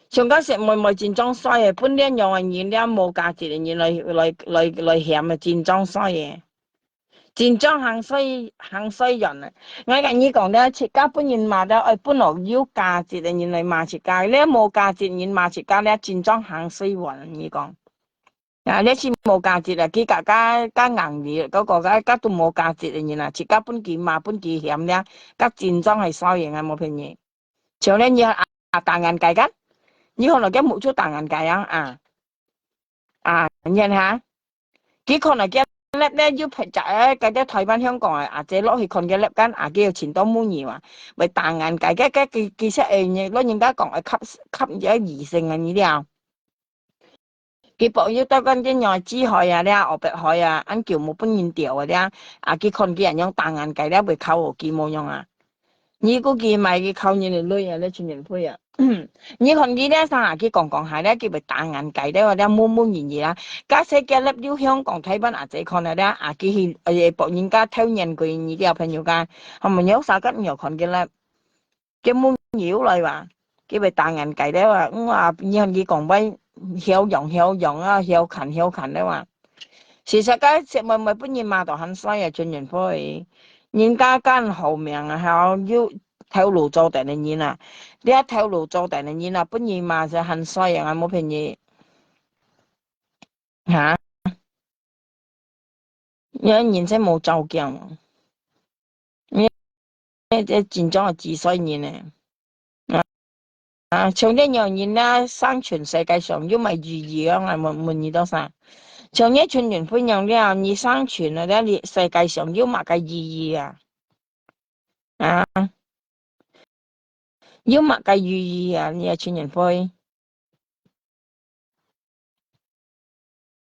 上嗰時妹真裝衰啊，本嚟用係原料冇價值嘅，原來嫌啊，真裝衰嘅。戰爭行衰人啊！我跟你講咧，設家本人嘛得，本來有價值嘅人嚟買設家，咧冇價值人買設家咧，戰爭行衰運，你講。呢次冇價值啊！佢加硬啲，嗰個加都冇價值嘅人啊！設家本件嘛本件險咧，加戰爭係衰型啊！冇便宜。像咧你大眼計㗎，你可能嘅冇出大眼計你睇下，佢可能嘅。叻咧要劈仔咧，計得台灣香港姐攞去看嘅叻間叫錢多滿意話，為大眼計嘅識嘢，攞人家講吸咗異性啊呢啲啊，佢博要得間啲外資海咧，俄北海按叫冇本人調啲佢看嘅人用大眼計咧，會靠我見冇用啊。你估計買嘅靠人哋女咧，全人配你看佢咧，上佢講下咧，佢咪大眼計咧，或者滿然而啦。假設嘅粒了香港睇翻姐看下咧，佢係博人家偷人佢呢啲朋友間，係咪有啥咁又看嘅咧？嘅滿妖嚟話，佢咪大眼計咧話，你看佢講喂，曉用曉勤咧話。事實嘅食物咪本然馬到很衰啊，盡人配。人家間後面要透露做第二年啦，你一透露做第二年啦，本然嘛就很衰啊，冇便宜有人真冇做鏡，你這戰爭係自衰年像呢樣人啦，生存世界上要咪如意啊，我滿意多晒。像一春元歡樣了，你生存了，你世界上有乜嘅意義啊？啊，有乜嘅意義啊？你一春元歡，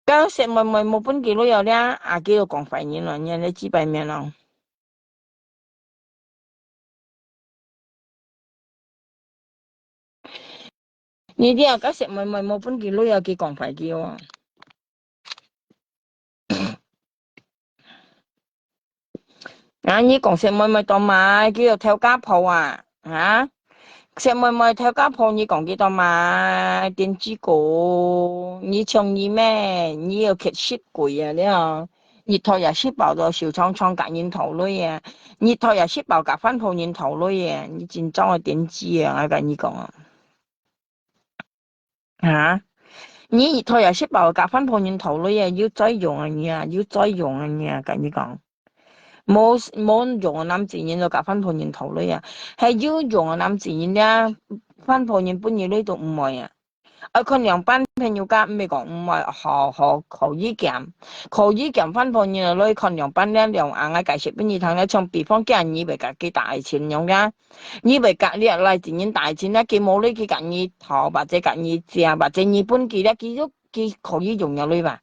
咁食咪冇本記錄有啦，啊幾多講肺炎咯，你幾百面咯。你啲啊，咁食咪冇本記錄有幾講肺嘅喎。啊，你講食咪多買，叫做跳家鋪啊，啊！食咪跳家鋪，你講幾多買？點知個？你從你咩？你要吸血鬼啊！你啊，熱頭又吸爆到小倉倉隔煙頭女啊！熱頭又吸爆隔翻鋪煙頭女啊！你真裝我點知啊？我跟你講啊，嚇！你熱頭又吸爆隔翻鋪煙頭女啊！要再用啊你啊！要再用啊你啊！跟你講。冇用啊！諗自然就夾翻半年頭女啊，係要用啊！諗自然咧，翻半年半年呢度唔係啊。啊，佢兩班朋友家咪講唔係學可以減，可以減翻半年啊！女佢兩班咧兩硬嘅解釋俾你聽咧，從比方叫人以為隔幾大錢用噶，以為隔呢日嚟自然大錢咧，佢冇呢佢隔二頭或者隔二隻或者二半幾咧，佢可以用入女吧。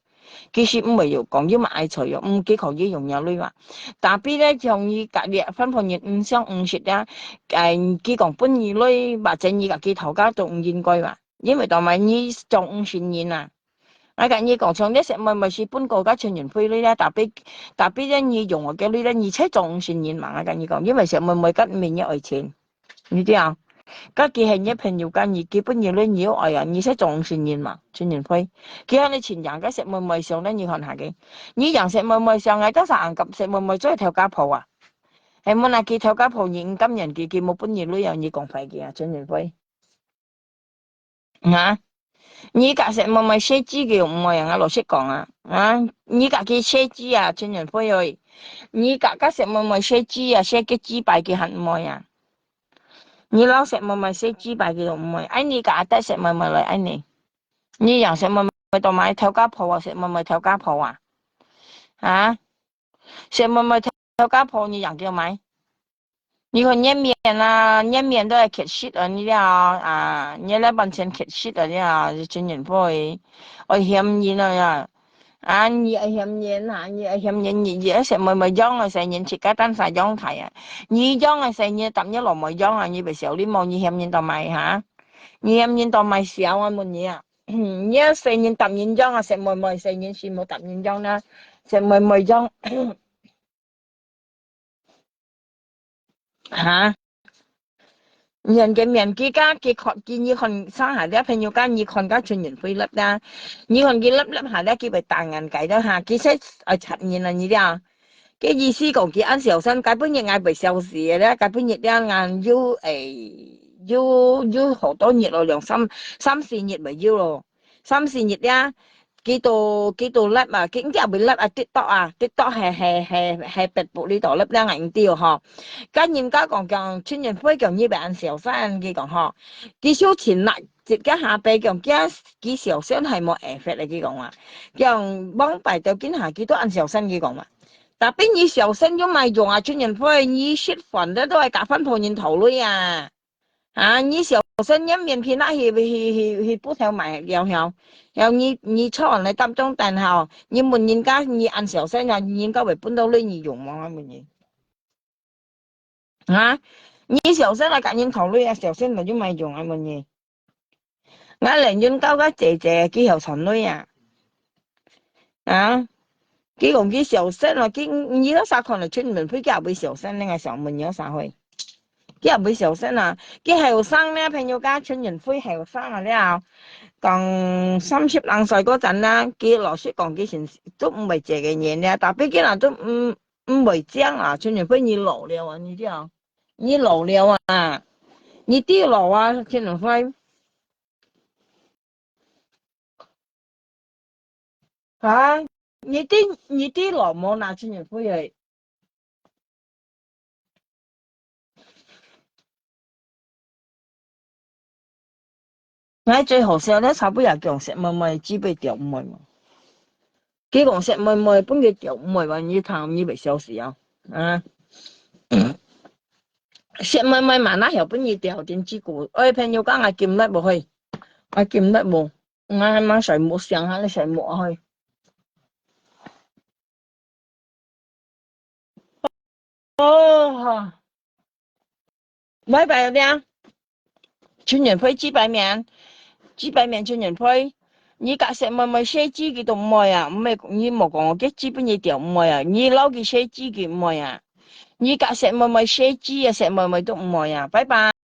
其實唔係要講要買菜藥，唔幾可以用入女話。但係咧，像伊隔日分配日唔想唔食啦，佢講本二女或者伊個佢頭家都唔應該話，因為同埋你仲唔善言啊。我講你講從啲食物咪是本國家全員配女咧，特別咧你用我嘅女咧，而且仲唔善言嘛。我講你講，因為食物咪跟面一愛錢，你知啊？家己係一朋友間，而基本嘢咧，你要愛人，而且仲善言嘛，全年輝。佢喺你前人家食妹妹上咧，你看下嘅，你人食妹妹上嗌得晒硬咁食妹妹，再跳家鋪啊，係冇嗱佢跳家鋪現今人佢冇本嘢都有你講費嘅啊，全年輝啊，你家食妹妹寫字嘅唔係人家老識講啊，啊，你家佢寫字啊，全年輝去，你家食妹妹寫字啊，寫嘅字擺嘅很唔係啊。你老食咪咪識豬排佢都唔係，哎你架得食咪咪嚟，哎你人食咪咪當買頭家鋪啊，食咪咪頭家鋪啊，啊食咪咪頭家鋪你人叫買，你看熱面啊，熱面都係缺失啊，你啊，你咧半錢缺失啊，你啊，真人會，我嫌煙啊呀，啊你係嫌煙啊，你係嫌煙，你而家食咪咪裝啊，成日食家單晒裝題啊，你裝啊成日揼一落咪裝啊，你咪少啲冇你嫌煙當買嚇。em nhìn tao mày xéo anh muốn nhỉ nhớ xây nhìn tầm nhìn dong à sẽ mời mời xây nhìn xin một tầm nhìn dong na sẽ mời mời dong hả nhân cái miền kia cái con kia như con sáng hà đứa朋友間như con cái chuyện nhìn phi lấp ra như con kia lấp lấp hà đứa kia bị tàn ngàn cái đó ha kia sẽ ở chặt nhìn là như thế à cái意思講佢按小生基本日嗌被消時咧，基本日咧硬要好多日咯，兩三四日咪要咯，三四日咧幾度粒啊，幾啲被粒啊，TikTok係別部呢度粒咧硬啲嗬，跟人家講村人非講呢邊按小生佢講嗬，幾少錢啦？直家下邊講幾小生係冇 effect 嚟佢講話，講幫擺到見下幾多按小生佢講話。但邊你小生都咪用啊，專人會你食飯的都係夾翻半年頭女啊，啊你小生一面片那去不條買然後你出完嚟當中但後你問人家你按小生啊，人家會搬到你用嘛問你啊，你小生係夾人頭女啊，小生就咪用啊問你，我寧願交個姐姐幾條陳女啊，啊。佢講佢小生啊，佢而家啥可能出門佢家會小生呢個上門有啥去？佢又會小生啊，佢後生咧，朋友家出人灰後生啊，你啊講30零歲嗰陣啦，佢老實講佢前都唔係這個嘢咧，但係佢人都唔會講啊，出人灰你老了啊，你知啊？你老了啊，你啲老啊，出人灰啊，你啲老冇拿出人灰去。我最好笑咧，差不多叫食咪咪只被掉唔係嘛。佢講石妹妹本佢掉唔係話你談你未消息啊，啊，石妹妹嘛那條本佢掉點知故，我朋友講我見得冇去，我見得冇，我係咪誰冇上下你誰冇去？哦，拜拜了，全人批幾百面，幾百面全人批。你隔石妹妹寫字嘅都唔係啊，唔係你冇講我嘅基本嘢掉唔係啊，你撈嘅寫字嘅唔係啊，你隔石妹妹寫字啊，石妹妹都唔係啊，拜拜。